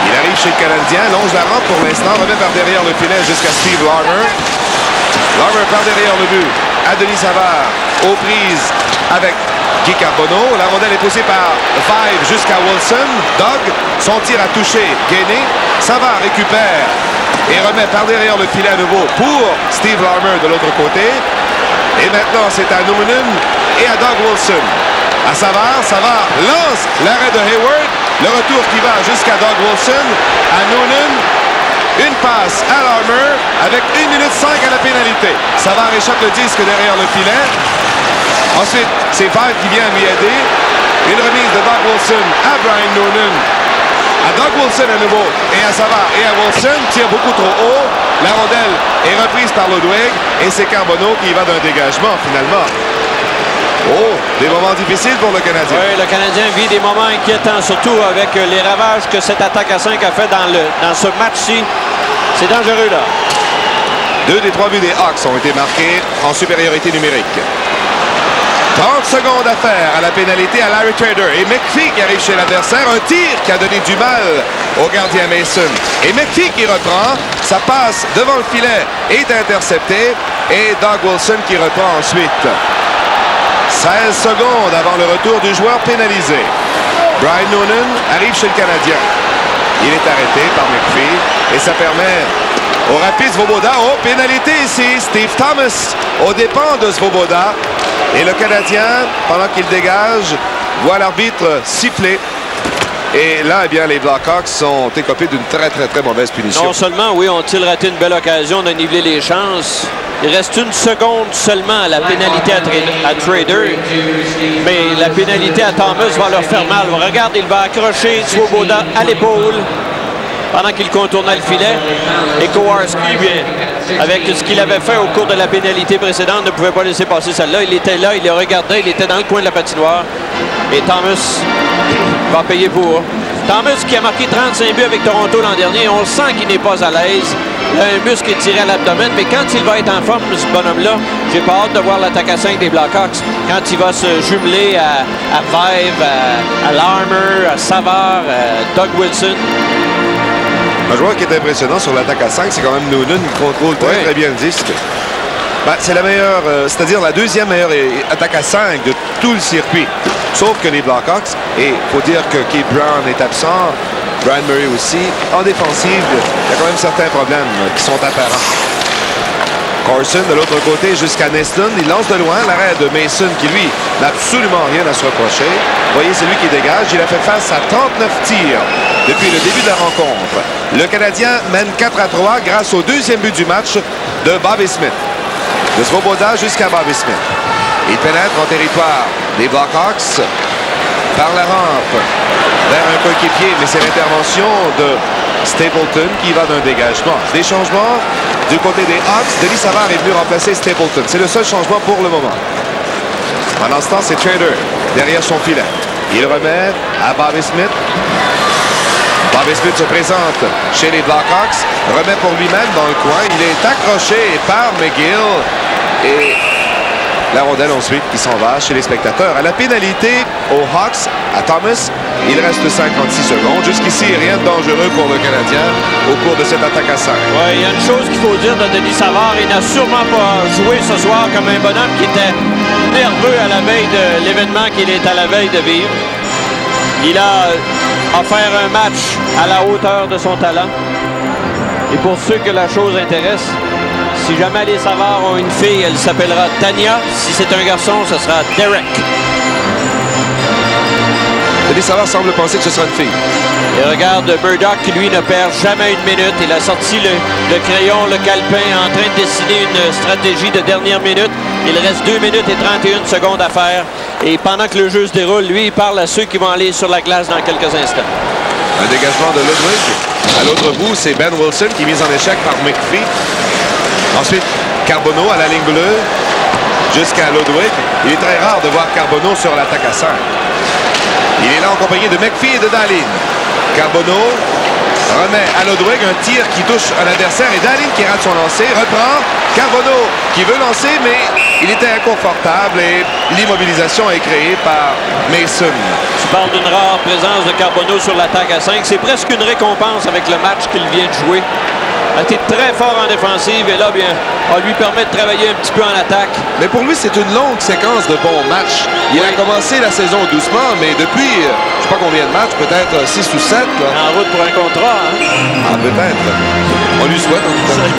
Il arrive chez le Canadien, longe la rampe pour l'instant, remet par derrière le filet jusqu'à Steve Larmer. Larmer par derrière le but à Denis Savard, aux prises avec Guy Carbonneau. La rondelle est poussée par Five jusqu'à Wilson. Doug, son tir a touché. Gainé. Savard récupère et remet par derrière le filet à nouveau pour Steve Larmer de l'autre côté. Et maintenant, c'est à Noonan et à Doug Wilson. À Savard. Savard lance l'arrêt de Hayward. Le retour qui va jusqu'à Doug Wilson. À Noonan. Une passe à Larmer avec 1 minute 5 à la pénalité. Savard échappe le disque derrière le filet. Ensuite, c'est Five qui vient lui aider. Une remise de Doug Wilson à Brian Noonan. À Doug Wilson à nouveau. Et à Savard et à Wilson. Tire beaucoup trop haut. La rondelle est reprise par Ludwig. Et c'est Carbonneau qui va d'un dégagement finalement. Oh, des moments difficiles pour le Canadien. Oui, le Canadien vit des moments inquiétants, surtout avec les ravages que cette attaque à 5 a fait dans ce match-ci. C'est dangereux, là. 2 des 3 buts des Hawks ont été marqués en supériorité numérique. 30 secondes à faire à la pénalité à Larry Trader. Et McPhee qui arrive chez l'adversaire. Un tir qui a donné du mal au gardien Mason. Et McPhee qui reprend. Sa passe devant le filet est interceptée. Et Doug Wilson qui reprend ensuite. 16 secondes avant le retour du joueur pénalisé. Brian Noonan arrive chez le Canadien. Il est arrêté par McPhee et ça permet au Rapide Svoboda. Oh, pénalité ici. Steve Thomas aux dépens de Svoboda. Et le Canadien, pendant qu'il dégage, voit l'arbitre siffler. Et là, eh bien, les Blackhawks sont écopés d'une très mauvaise punition. Non seulement, oui, ont-ils raté une belle occasion de niveler les chances. Il reste 1 seconde seulement à la pénalité à Trader. Mais la pénalité à Thomas va leur faire mal. Regarde, il va accrocher Svoboda à l'épaule pendant qu'il contournait le filet. Et Kowarski, bien, avec ce qu'il avait fait au cours de la pénalité précédente, ne pouvait pas laisser passer celle-là. Il était là, il le regardait, il était dans le coin de la patinoire. Et Thomas va payer pour. Thomas qui a marqué 35 buts avec Toronto l'an dernier, on le sent qu'il n'est pas à l'aise. Il a un muscle étiré à l'abdomen, mais quand il va être en forme, ce bonhomme-là, j'ai pas hâte de voir l'attaque à 5 des Blackhawks. Quand il va se jumeler à Five, à Larmer, à Savard, à Doug Wilson. Un joueur qui est impressionnant sur l'attaque à 5, c'est quand même Noonan qui contrôle très bien le disque. Ben, c'est la meilleure, c'est-à-dire la deuxième meilleure attaque à 5 de tout le circuit. Sauf que les Blackhawks, et il faut dire que Keith Brown est absent, Brian Murray aussi, en défensive, il y a quand même certains problèmes qui sont apparents. Carson de l'autre côté jusqu'à Neston, il lance de loin l'arrêt de Mason qui lui n'a absolument rien à se reprocher. Vous voyez, c'est lui qui dégage, il a fait face à 39 tirs depuis le début de la rencontre. Le Canadien mène 4-3 grâce au deuxième but du match de Bobby Smith. De Svoboda jusqu'à Bobby Smith. Il pénètre en territoire des Blackhawks par la rampe vers un coéquipier, mais c'est l'intervention de Stapleton qui va d'un dégagement. Des changements du côté des Hawks. Denis Savard est venu remplacer Stapleton. C'est le seul changement pour le moment. Pendant ce temps, c'est Trader derrière son filet. Il remet à Bobby Smith. Bobby Smith se présente chez les Blackhawks. Remet pour lui-même dans le coin. Il est accroché par McGill. Et la rondelle ensuite qui s'en va chez les spectateurs. À la pénalité aux Hawks, à Thomas, il reste 56 secondes. Jusqu'ici, rien de dangereux pour le Canadien au cours de cette attaque à 5. Oui, il y a une chose qu'il faut dire de Denis Savard. Il n'a sûrement pas joué ce soir comme un bonhomme qui était nerveux à la veille de l'événement qu'il est à la veille de vivre. Il a offert un match à la hauteur de son talent. Et pour ceux que la chose intéresse, si jamais les Savard ont une fille, elle s'appellera Tania. Si c'est un garçon, ce sera Derek. Denis Savard semble penser que ce sera une fille. Et regarde Murdoch qui, lui, ne perd jamais une minute. Il a sorti le crayon, le calepin, en train de dessiner une stratégie de dernière minute. Il reste 2 minutes et 31 secondes à faire. Et pendant que le jeu se déroule, lui, il parle à ceux qui vont aller sur la glace dans quelques instants. Un dégagement de Ludwig. À l'autre bout, c'est Ben Wilson qui est mis en échec par McPhee. Ensuite, Carbonneau à la ligne bleue jusqu'à Ludwig. Il est très rare de voir Carbonneau sur l'attaque à 5. Il est là en compagnie de McPhee et de Dahlin. Carbonneau remet à Ludwig un tir qui touche un adversaire et Dahlin qui rate son lancer, reprend. Carbonneau qui veut lancer, mais il était inconfortable et l'immobilisation est créée par Mason. Tu parles d'une rare présence de Carbonneau sur l'attaque à 5. C'est presque une récompense avec le match qu'il vient de jouer. a été très fort en défensive et là, bien, on lui permet de travailler un petit peu en attaque. Mais pour lui, c'est une longue séquence de bons matchs. Il a commencé la saison doucement, mais depuis, je ne sais pas combien de matchs, peut-être 6 ou 7. Là. En route pour un contrat. Hein? Ah, peut-être. On lui souhaite, en tout cas.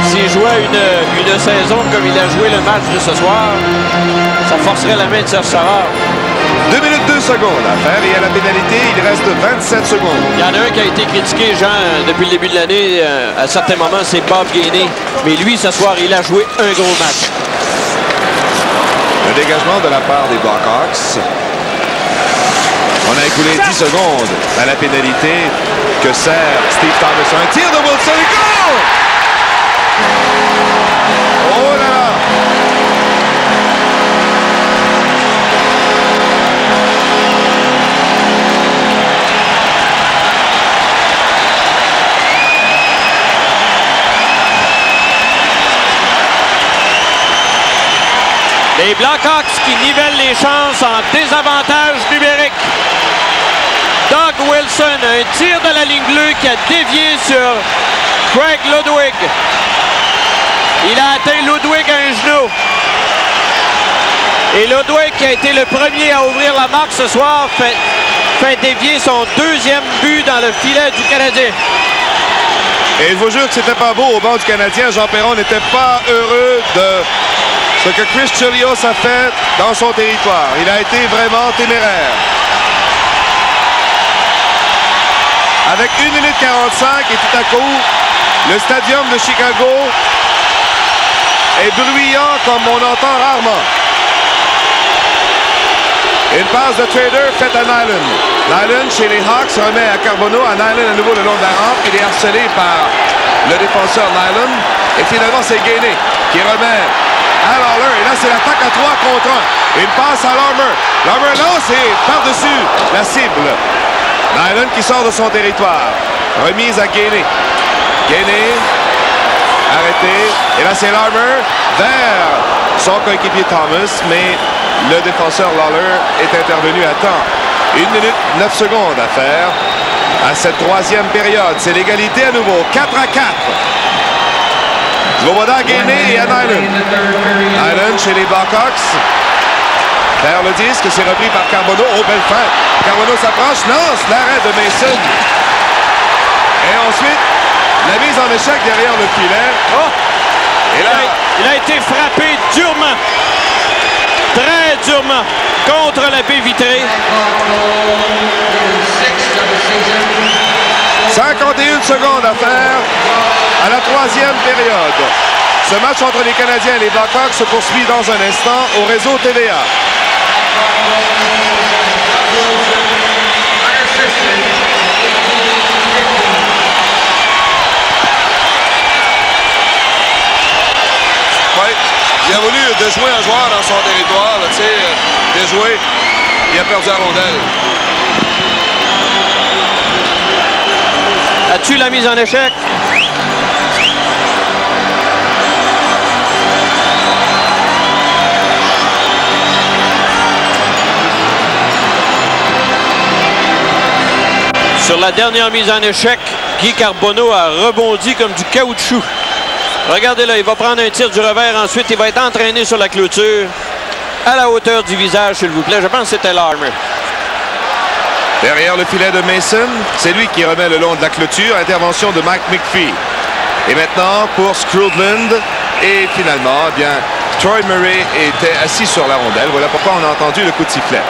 S'il jouait une saison comme il a joué le match de ce soir, ça forcerait la main de Serge Savard. 2 minutes 2 secondes à faire et à la pénalité, il reste 27 secondes. Il y en a un qui a été critiqué, Jean, depuis le début de l'année. À certains moments, c'est Bob Gainey. Mais lui, ce soir, il a joué un gros match. Un dégagement de la part des Blackhawks. On a écoulé 10 secondes à la pénalité que sert Steve Thomas. Un tir de Wilson. Goal! Oh là là! Les Blackhawks qui nivellent les chances en désavantage numérique. Doug Wilson, un tir de la ligne bleue qui a dévié sur Craig Ludwig. Il a atteint Ludwig à un genou. Et Ludwig, qui a été le premier à ouvrir la marque ce soir, fait dévier son deuxième but dans le filet du Canadien. Et je vous jure que c'était pas beau au banc du Canadien. Jean Perron n'était pas heureux de ce que Chris Chelios a fait dans son territoire. Il a été vraiment téméraire. Avec 1 minute 45 et tout à coup, le stadium de Chicago est bruyant comme on entend rarement. Une passe de Trader faite à Nyland. Nyland chez les Hawks remet à Carbonneau, à Nyland à nouveau le long de la rampe. Il est harcelé par le défenseur Nyland. Et finalement, c'est Gainey qui remet à Lawler. Et là, c'est l'attaque à 3 contre 1. Une passe à Larmer. Larmer lance et par-dessus la cible. Nyland qui sort de son territoire. Remise à Gainey. Gainey arrêté. Et là, c'est Larmer vers son coéquipier Thomas. Mais le défenseur Lawler est intervenu à temps. 1 minute 9 secondes à faire à cette troisième période. C'est l'égalité à nouveau. 4 à 4. Svoboda, Gainey et à Nyland. Nyland chez les Blackhawks. Vers le disque, c'est repris par Carbonneau. Oh, belle fin. Carbonneau s'approche, lance l'arrêt de Mason. Et ensuite, la mise en échec derrière le filet. Oh! Et là, il a été frappé durement. Très durement contre la baie vitrée. 51 secondes à faire à la troisième période. Ce match entre les Canadiens et les Blackhawks se poursuit dans un instant au réseau TVA. Oui, il a voulu déjouer un joueur dans son territoire, tu sais, déjouer, il a perdu la rondelle. As-tu la mise en échec? Sur la dernière mise en échec, Guy Carbonneau a rebondi comme du caoutchouc. Regardez là, il va prendre un tir du revers. Ensuite, il va être entraîné sur la clôture à la hauteur du visage, s'il vous plaît. Je pense que c'était Larmer. Derrière le filet de Mason, c'est lui qui remet le long de la clôture. Intervention de Mike McPhee. Et maintenant, pour Skrudland. Et finalement, eh bien, Troy Murray était assis sur la rondelle. Voilà pourquoi on a entendu le coup de sifflet.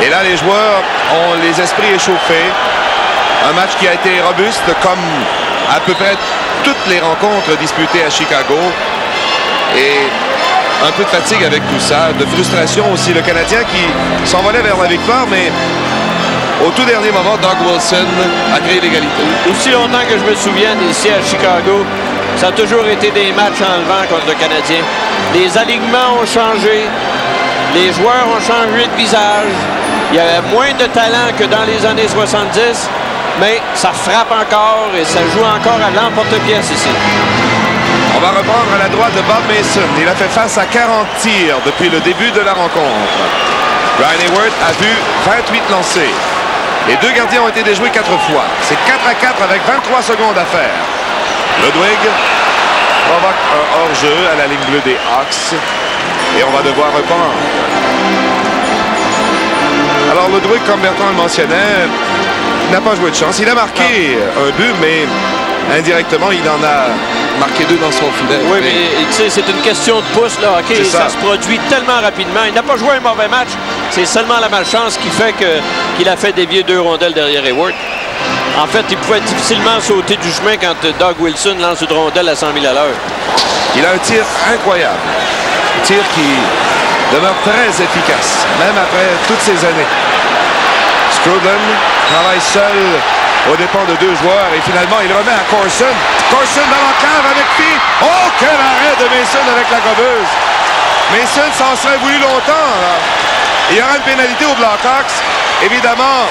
Et là, les joueurs ont les esprits échauffés. Un match qui a été robuste, comme à peu près toutes les rencontres disputées à Chicago. Et un peu de fatigue avec tout ça, de frustration aussi. Le Canadien qui s'envolait vers la victoire, mais au tout dernier moment, Doug Wilson a créé l'égalité. Aussi longtemps que je me souvienne, ici à Chicago, ça a toujours été des matchs enlevants contre le Canadien. Les alignements ont changé, les joueurs ont changé de visage. Il y avait moins de talent que dans les années 70, mais ça frappe encore et ça joue encore à l'emporte-pièce ici. On va reprendre à la droite de Bob Mason. Il a fait face à 40 tirs depuis le début de la rencontre. Ryan Hayward a vu 28 lancés. Les deux gardiens ont été déjoués 4 fois. C'est 4 à 4 avec 23 secondes à faire. Ludwig provoque un hors-jeu à la ligne bleue des Hawks. Et on va devoir reprendre. Alors Ludwig, comme Bertrand le mentionnait, n'a pas joué de chance. Il a marqué un but, mais indirectement, il en a marqué 2 dans son filet. Oui, mais tu sais, c'est une question de pouce, le hockey. Ça se produit tellement rapidement. Il n'a pas joué un mauvais match. C'est seulement la malchance qui fait qu'il a fait dévier 2 rondelles derrière Hayward. En fait, il pouvait difficilement sauter du chemin quand Doug Wilson lance une rondelle à 100 000 à l'heure. Il a un tir incroyable. Un tir qui demeure très efficace, même après toutes ces années. Skrudland travaille seul aux dépens de 2 joueurs et finalement il remet à Corson. Corson dans l'enclave avec Fee. Oh, quel arrêt de Mason avec la gobeuse. Mason s'en serait voulu longtemps. Là. Il y aura une pénalité aux Blackhawks. Évidemment,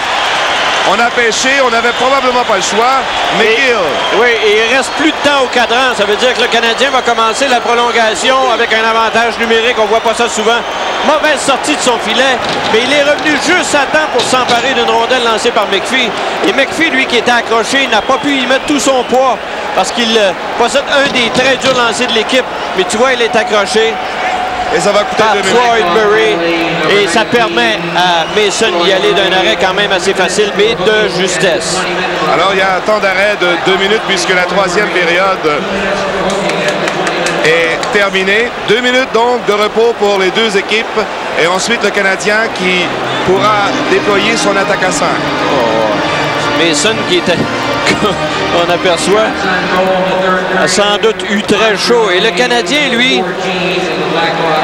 on a pêché, on n'avait probablement pas le choix. McGill. Oui, et il reste plus de temps au cadran. Ça veut dire que le Canadien va commencer la prolongation avec un avantage numérique. On ne voit pas ça souvent. Mauvaise sortie de son filet, mais il est revenu juste à temps pour s'emparer d'une rondelle lancée par McPhee. Et McPhee, lui, qui était accroché, n'a pas pu y mettre tout son poids parce qu'il possède un des très durs lancers de l'équipe. Mais tu vois, il est accroché. Et ça va coûter par 2 minutes. Troy Murray. Et ça permet à Mason d'y aller d'un arrêt quand même assez facile, mais de justesse. Alors, il y a un temps d'arrêt de 2 minutes puisque la 3e période est terminée. 2 minutes donc de repos pour les 2 équipes. Et ensuite, le Canadien qui pourra déployer son attaque à 5. Oh. Mason qui était, on aperçoit, a sans doute eu très chaud. Et le Canadien, lui,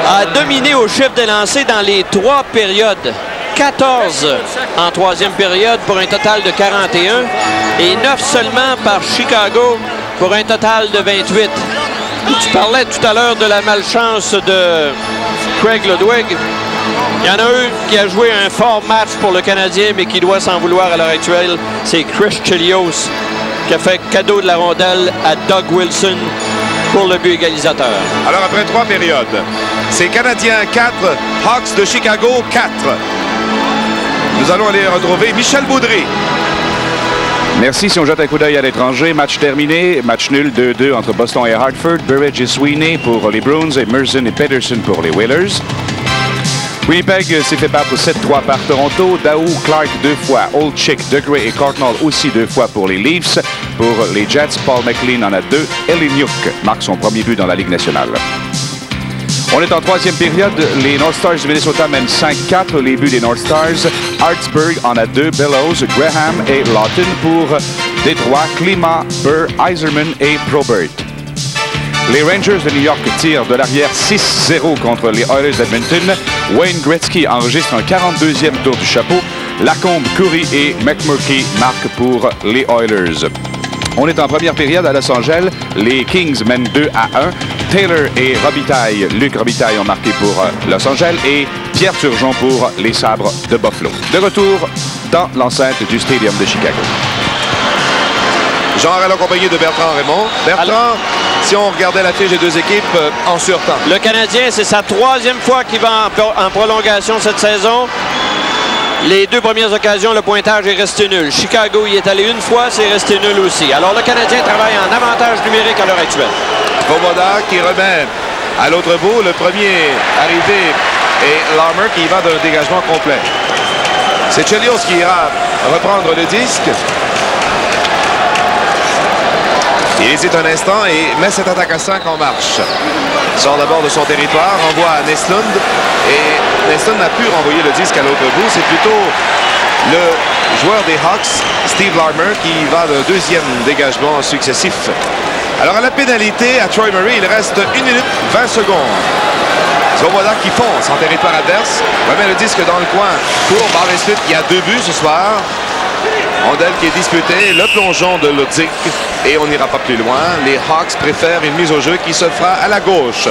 a dominé au chiffre de lancers dans les 3 périodes. 14 en 3e période pour un total de 41 et 9 seulement par Chicago pour un total de 28. Tu parlais tout à l'heure de la malchance de Craig Ludwig. Il y en a un qui a joué un fort match pour le Canadien, mais qui doit s'en vouloir à l'heure actuelle. C'est Chris Chelios qui a fait cadeau de la rondelle à Doug Wilson pour le but égalisateur. Alors, après 3 périodes, c'est Canadiens 4, Hawks de Chicago 4. Nous allons aller retrouver Michel Boudry. Merci. Si on jette un coup d'œil à l'étranger, match terminé, match nul 2-2 entre Boston et Hartford, Burridge et Sweeney pour les Bruins et Merson et Pedersen pour les Whalers. Winnipeg s'est fait battre 7-3 par Toronto. Daou, Clark 2 fois. Olczyk, Degrey et Cartnall aussi 2 fois pour les Leafs. Pour les Jets, Paul McLean en a 2. Eleniuk marque son premier but dans la Ligue nationale. On est en 3e période. Les North Stars du Minnesota mènent 5-4. Les buts des North Stars. Hartsburg en a 2. Bellows, Graham et Lawton pour Détroit. Klima, Burr, Yzerman et Probert. Les Rangers de New York tirent de l'arrière 6-0 contre les Oilers d'Edmonton. Wayne Gretzky enregistre un 42e tour du chapeau. Lacombe, Curry et McMurphy marquent pour les Oilers. On est en première période à Los Angeles. Les Kings mènent 2-1. Taylor et Robitaille, Luc Robitaille ont marqué pour Los Angeles et Pierre Turgeon pour les Sabres de Buffalo. De retour dans l'enceinte du Stadium de Chicago. Jean Harel accompagné de Bertrand Raymond. Bertrand, si on regardait la fiche des 2 équipes en surtemps. Le Canadien, c'est sa 3e fois qu'il va en prolongation cette saison. Les 2 premières occasions, le pointage est resté nul. Chicago y est allé 1 fois, c'est resté nul aussi. Alors le Canadien travaille en avantage numérique à l'heure actuelle. Svoboda qui remet à l'autre bout. Le premier arrivé est Larmer qui y va d'un dégagement complet. C'est Chelios qui ira reprendre le disque. Il hésite un instant et met cette attaque à 5 en marche. Sort d'abord de son territoire, renvoie à Nestlund. Et Nestlund n'a pu renvoyer le disque à l'autre bout. C'est plutôt le joueur des Hawks, Steve Larmer, qui va d'un 2e dégagement successif. Alors à la pénalité, à Troy Murray, il reste 1 minute 20 secondes. Svoboda qui fonce en territoire adverse, remet le disque dans le coin pour Barry Smith qui a 2 buts ce soir. Rondelle qui est disputée, le plongeon de Ludwig et on n'ira pas plus loin. Les Hawks préfèrent une mise au jeu qui se fera à la gauche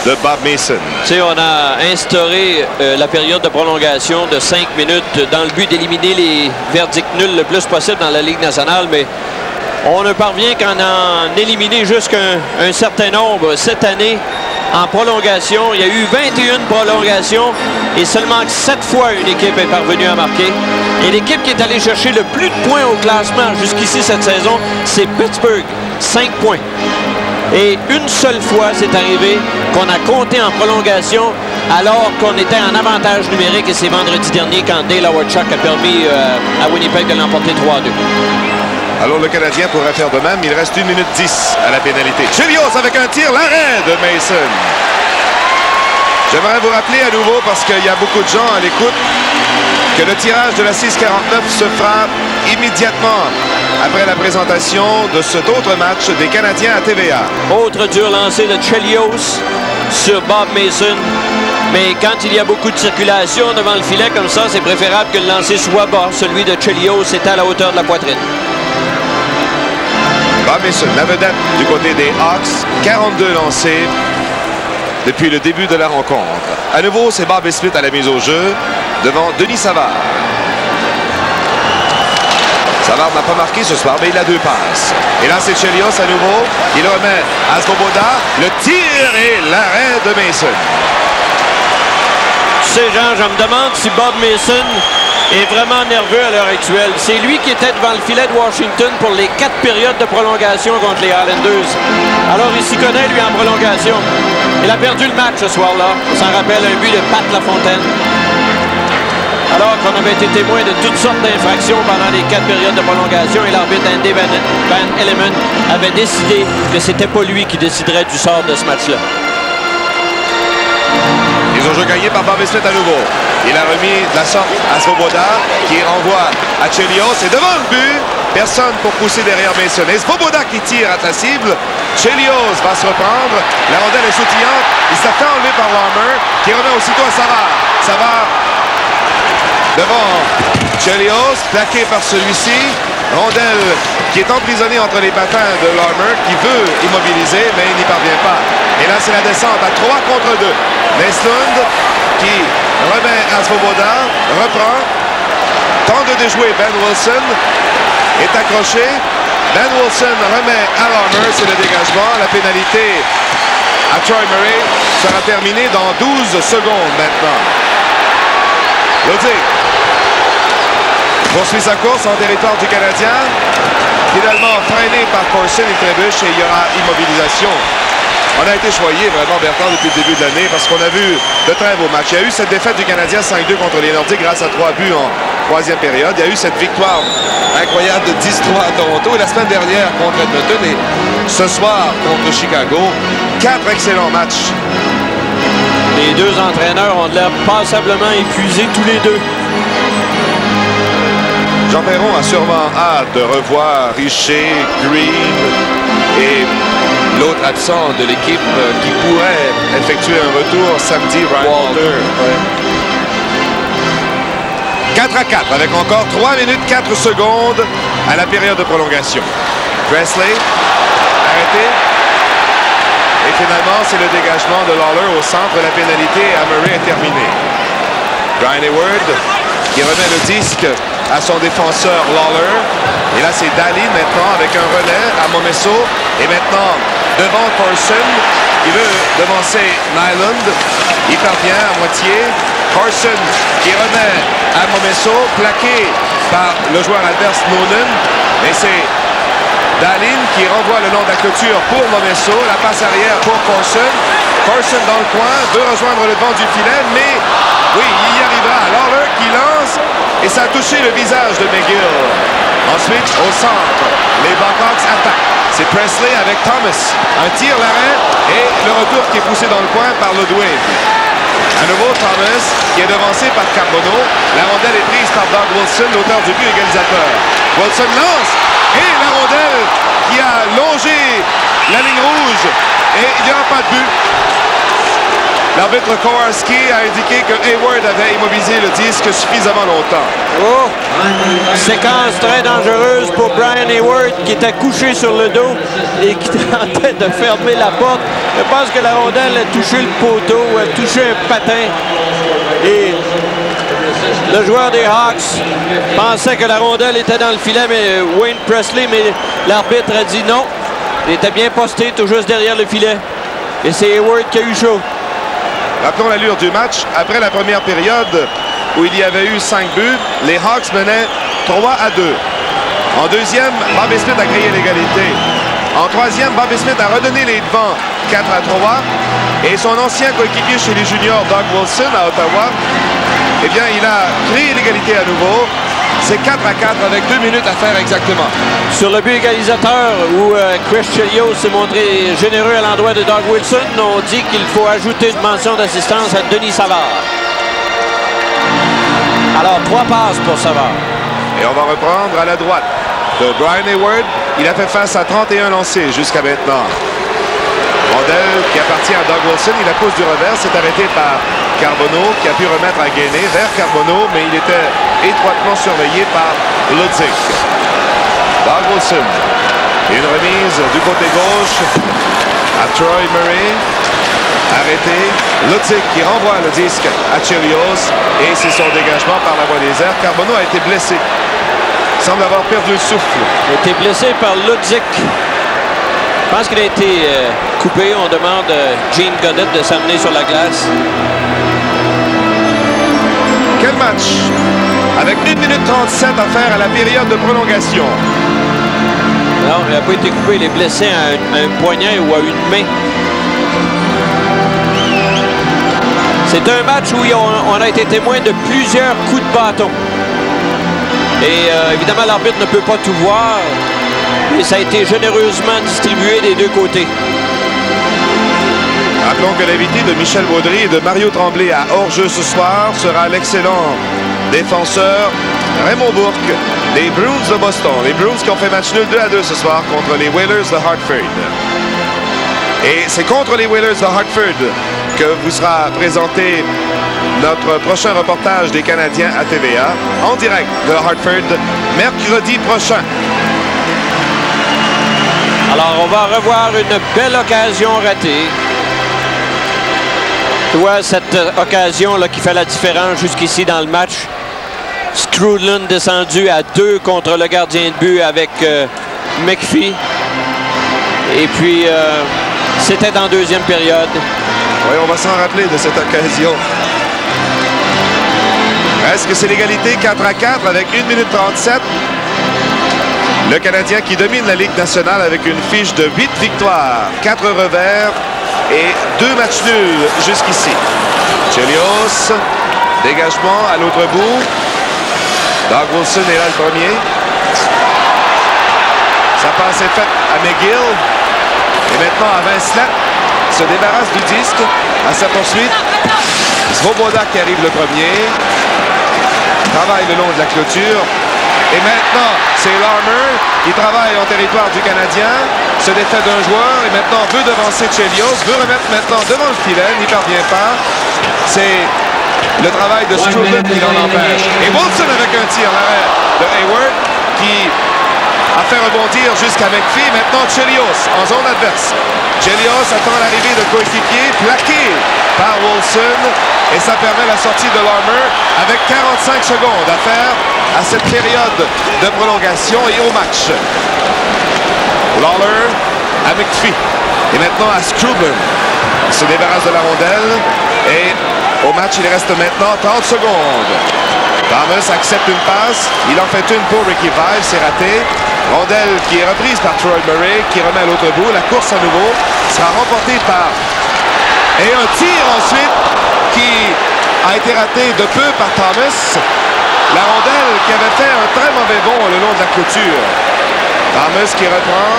de Bob Mason. Tu sais, on a instauré la période de prolongation de 5 minutes dans le but d'éliminer les verdicts nuls le plus possible dans la Ligue nationale, mais on ne parvient qu'en en éliminer jusqu'à un certain nombre cette année. En prolongation, il y a eu 21 prolongations et seulement 7 fois une équipe est parvenue à marquer. Et l'équipe qui est allée chercher le plus de points au classement jusqu'ici cette saison, c'est Pittsburgh. 5 points. Et une seule fois, c'est arrivé qu'on a compté en prolongation alors qu'on était en avantage numérique, et c'est vendredi dernier quand Dale Hawerchuk a permis à Winnipeg de l'emporter 3-2. Alors le Canadien pourrait faire de même. Il reste 1 minute 10 à la pénalité. Chelios avec un tir, l'arrêt de Mason. J'aimerais vous rappeler à nouveau, parce qu'il y a beaucoup de gens à l'écoute, que le tirage de la 649 se fera immédiatement après la présentation de cet autre match des Canadiens à TVA. Autre dur lancé de Chelios sur Bob Mason. Mais quand il y a beaucoup de circulation devant le filet comme ça, c'est préférable que le lancer soit bas. Celui de Chelios est à la hauteur de la poitrine. Bob Mason, la vedette du côté des Hawks, 42 lancés depuis le début de la rencontre. À nouveau, c'est Bob Smith à la mise au jeu devant Denis Savard. Savard n'a pas marqué ce soir, mais il a 2 passes. Et là, c'est Chelios à nouveau. Il remet à Svoboda. Le tir et l'arrêt de Mason. Tu sais, Jean, je me demande si Bob Mason est vraiment nerveux à l'heure actuelle. C'est lui qui était devant le filet de Washington pour les 4 périodes de prolongation contre les Islanders. Alors, il s'y connaît, lui, en prolongation. Il a perdu le match ce soir-là. On s'en rappelle, un but de Pat Lafontaine. Alors qu'on avait été témoin de toutes sortes d'infractions pendant les 4 périodes de prolongation, et l'arbitre Andy Van Elleman avait décidé que c'était pas lui qui déciderait du sort de ce match-là. Ils ont joué gagné par Bob Smith à nouveau. Il a remis de la sorte à Svoboda, qui renvoie à Chelios. Et devant le but, personne pour pousser derrière Mason. Et Svoboda qui tire à la cible. Chelios va se reprendre. La rondelle est sautillante. Il s'est fait enlever par Larmer, qui remet aussitôt à Savard. Savard devant Chelios, plaqué par celui-ci. Rondelle qui est emprisonnée entre les patins de Larmer, qui veut immobiliser, mais il n'y parvient pas. Et là, c'est la descente à 3 contre 2. Nestlund qui remet à Svoboda, reprend, tente de déjouer. Ben Wilson est accroché. Ben Wilson remet à Larmer, c'est le dégagement. La pénalité à Troy Murray sera terminée dans 12 secondes maintenant. Lodzik poursuit sa course en territoire du Canadien. Finalement freiné par Corson, il trébuche et il y aura immobilisation. On a été choyé vraiment, Bertrand, depuis le début de l'année, parce qu'on a vu de très beaux matchs. Il y a eu cette défaite du Canadien 5-2 contre les Nordiques grâce à 3 buts en 3e période. Il y a eu cette victoire incroyable de 10-3 à Toronto. Et la semaine dernière contre Edmonton et ce soir contre Chicago. 4 excellents matchs. Les deux entraîneurs ont l'air passablement épuisés tous les deux. Jean Perron a sûrement hâte de revoir Richer, Green et l'autre absent de l'équipe qui pourrait effectuer un retour samedi, Ryan Walter. 4-4 avec encore 3 minutes 4 secondes à la période de prolongation. Presley arrêté. Et finalement, c'est le dégagement de Lawler au centre. La pénalité à Murray est terminée. Brian Hayward qui remet le disque à son défenseur Lawler. Et là, c'est Dahlin maintenant avec un relais à Momesso. Et maintenant, devant Corson, il veut devancer Nyland. Il parvient à moitié. Corson qui remet à Momesso, plaqué par le joueur Albert Snowden. Mais c'est Dahlin qui renvoie le long de la clôture pour Momesso. La passe arrière pour Corson. Corson dans le coin, veut rejoindre le devant du filet, mais oui, il y arrivera. Lawler qui lance et ça a touché le visage de McGill. Ensuite, au centre, les Blackhawks attaquent. C'est Presley avec Thomas. Un tir, l'arrêt et le retour qui est poussé dans le coin par Ludwig. À nouveau, Thomas qui est devancé par Carbonneau. La rondelle est prise par Doug Wilson, l'auteur du but égalisateur. Wilson lance et la rondelle qui a longé la ligne rouge. Et il n'y aura pas de but. L'arbitre Kowarski a indiqué que Hayward avait immobilisé le disque suffisamment longtemps. Oh! Séquence très dangereuse pour Brian Hayward qui était couché sur le dos et qui tentait de fermer la porte. Je pense que la rondelle a touché le poteau, a touché un patin. Et le joueur des Hawks pensait que la rondelle était dans le filet, mais Wayne Presley, mais l'arbitre a dit non. Il était bien posté, tout juste derrière le filet. Et c'est Hayward qui a eu chaud. Rappelons l'allure du match. Après la première période où il y avait eu 5 buts, les Hawks menaient 3-2. En deuxième, Bob Smith a créé l'égalité. En troisième, Bobby Smith a redonné les devants 4-3. Et son ancien coéquipier chez les juniors, Doug Wilson, à Ottawa, eh bien, il a créé l'égalité à nouveau. C'est 4-4 avec 2 minutes à faire exactement. Sur le but égalisateur où Chris Chelios s'est montré généreux à l'endroit de Doug Wilson, on dit qu'il faut ajouter une mention d'assistance à Denis Savard. Alors, 3 passes pour Savard. Et on va reprendre à la droite de Brian Hayward. Il a fait face à 31 lancés jusqu'à maintenant. Rondelle qui appartient à Doug Wilson. Il la pousse du revers. C'est arrêté par Carbonneau qui a pu remettre à Gainé vers Carbonneau, mais il était étroitement surveillé par Ludzik. Doug Wilson. Une remise du côté gauche à Troy Murray. Arrêté. Ludzik qui renvoie le disque à Chelios. Et c'est son dégagement par la voie des airs. Carbonneau a été blessé. Il semble avoir perdu le souffle. Il a été blessé par Ludzik. Je pense qu'il a été coupé. On demande à Gene Goddard de s'amener sur la glace. Quel match! Avec 1 minute 37 à faire à la période de prolongation. Non, il n'a pas été coupé. Il est blessé à un poignet ou à une main. C'est un match où on a été témoin de plusieurs coups de bâton. Et évidemment, l'arbitre ne peut pas tout voir. Et ça a été généreusement distribué des deux côtés. Rappelons que l'invité de Michel Baudry et de Mario Tremblay à hors-jeu ce soir sera l'excellent défenseur Raymond Bourque des Bruins de Boston. Les Bruins qui ont fait match nul 2-2 ce soir contre les Whalers de Hartford. Et c'est contre les Whalers de Hartford que vous sera présenté notre prochain reportage des Canadiens à TVA en direct de Hartford mercredi prochain. Alors, on va revoir une belle occasion ratée. Tu vois, cette occasion-là qui fait la différence jusqu'ici dans le match. Scrudlin descendu à 2 contre le gardien de but avec McPhee. Et puis, c'était dans deuxième période. Oui, on va s'en rappeler de cette occasion. Est-ce que c'est l'égalité 4-4 avec 1 minute 37? Le Canadien qui domine la Ligue nationale avec une fiche de 8 victoires, 4 revers et 2 matchs nuls jusqu'ici. Chelios, dégagement à l'autre bout. Doug Wilson est là le premier. Sa passe est faite à McGill. Et maintenant à Vincelette. Se débarrasse du disque à sa poursuite. Svoboda qui arrive le premier. Travaille le long de la clôture. Et maintenant, c'est Larmer qui travaille en territoire du Canadien, se défait d'un joueur et maintenant veut devancer Chelios, veut remettre maintenant devant le filet, n'y parvient pas. C'est le travail de Strudel qui l'en empêche. Et Wilson avec un tir, l'arrêt de Hayward qui a fait rebondir jusqu'à McPhee. Maintenant Chelios en zone adverse. Chelios attend l'arrivée de coéquipier, plaqué par Wilson. Et ça permet la sortie de Larmer avec 45 secondes à faire à cette période de prolongation et au match. Lawler à McPhee. Et maintenant à Strudel. Il se débarrasse de la rondelle. Et au match, il reste maintenant 30 secondes. Thomas accepte une passe. Il en fait une pour Ricky Vaive. C'est raté. Rondelle qui est reprise par Troy Murray, qui remet à l'autre bout. La course à nouveau sera remportée par... Et un tir ensuite qui a été raté de peu par Thomas. La rondelle qui avait fait un très mauvais bond le long de la clôture. Thomas qui reprend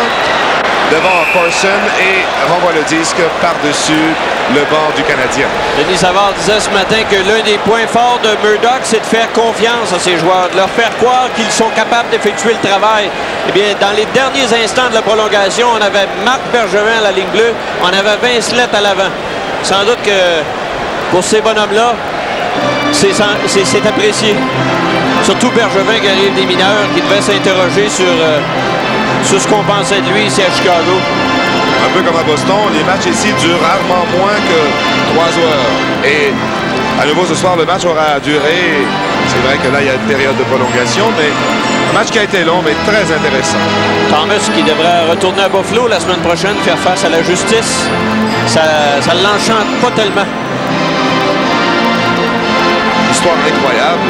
devant Corson et renvoie le disque par-dessus le banc du Canadien. Denis Savard disait ce matin que l'un des points forts de Murdoch, c'est de faire confiance à ses joueurs, de leur faire croire qu'ils sont capables d'effectuer le travail. Eh bien, dans les derniers instants de la prolongation, on avait Marc Bergevin à la ligne bleue, on avait Vincelette à l'avant. Sans doute que pour ces bonhommes-là, c'est apprécié. Surtout Bergevin qui arrive des mineurs, qui devait s'interroger sur ce qu'on pensait de lui ici à Chicago. Un peu comme à Boston, les matchs ici durent rarement moins que 3 heures. Et à nouveau ce soir, le match aura duré. C'est vrai que là, il y a une période de prolongation, mais un match qui a été long, mais très intéressant. Thomas qui devrait retourner à Buffalo la semaine prochaine, faire face à la justice. Ça l'enchante pas tellement. Histoire incroyable.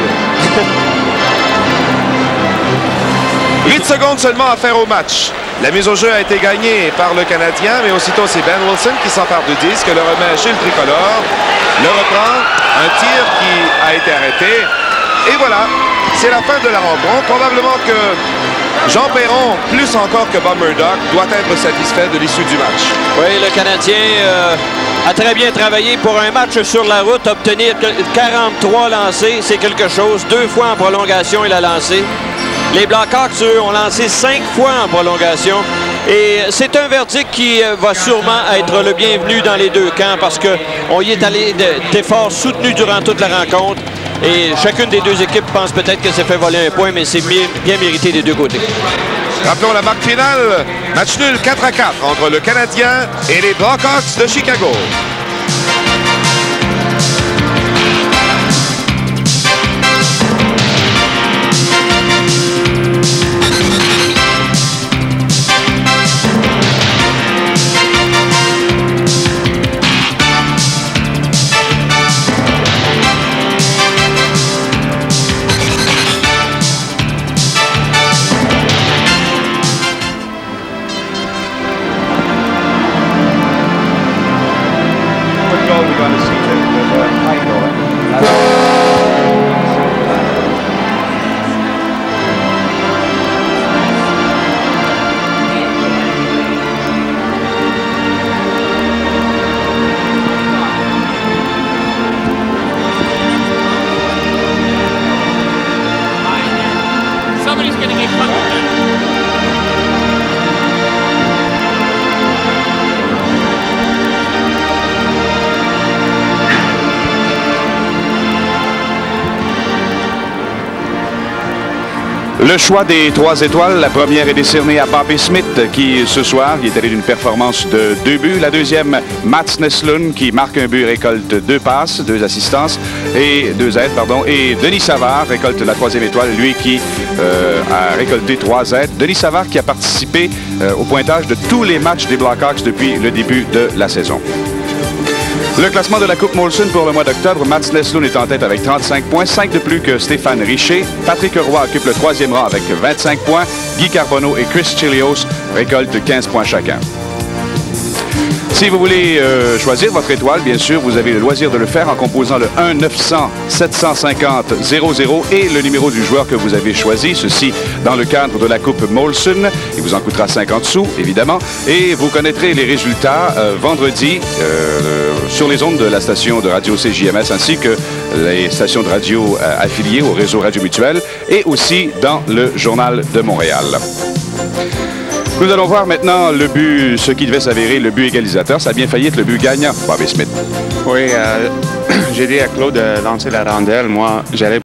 8 secondes seulement à faire au match. La mise au jeu a été gagnée par le Canadien, mais aussitôt c'est Ben Wilson qui s'empare du disque, le remet chez le tricolore, le reprend, un tir qui a été arrêté. Et voilà, c'est la fin de la rencontre. Probablement que Jean Perron, plus encore que Bob Murdoch, doit être satisfait de l'issue du match. Oui, le Canadien a très bien travaillé pour un match sur la route. Obtenir 43 lancés, c'est quelque chose. 2 fois en prolongation, il a lancé. Les Blackhawks, eux, ont lancé 5 fois en prolongation. Et c'est un verdict qui va sûrement être le bienvenu dans les deux camps parce qu'on y est allé d'efforts soutenus durant toute la rencontre. Et chacune des deux équipes pense peut-être que ça fait voler un point, mais c'est bien mérité des deux côtés. Rappelons la marque finale. Match nul 4-4 entre le Canadien et les Blackhawks de Chicago. Le choix des 3 étoiles, la première est décernée à Bobby Smith qui, ce soir, il est allé d'une performance de 2 buts. La deuxième, Mats Neslund qui marque un but, récolte 2 passes, 2 assistances et 2 aides, pardon. Et Denis Savard récolte la 3e étoile, lui qui a récolté 3 aides. Denis Savard qui a participé au pointage de tous les matchs des Blackhawks depuis le début de la saison. Le classement de la Coupe Molson pour le mois d'octobre, Mats Neslund est en tête avec 35 points, 5 de plus que Stéphane Richer. Patrick Roy occupe le 3e rang avec 25 points. Guy Carbonneau et Chris Chelios récoltent 15 points chacun. Si vous voulez choisir votre étoile, bien sûr, vous avez le loisir de le faire en composant le 1-900-750-00 et le numéro du joueur que vous avez choisi. Ceci dans le cadre de la Coupe Molson. Il vous en coûtera 50 sous, évidemment. Et vous connaîtrez les résultats vendredi sur les ondes de la station de radio CJMS ainsi que les stations de radio affiliées au réseau Radio Mutuel et aussi dans le Journal de Montréal. Nous allons voir maintenant le but, ce qui devait s'avérer le but égalisateur. Ça a bien failli être le but gagnant, Bobby Smith. Oui, j'ai dit à Claude de lancer la rondelle. Moi, j'allais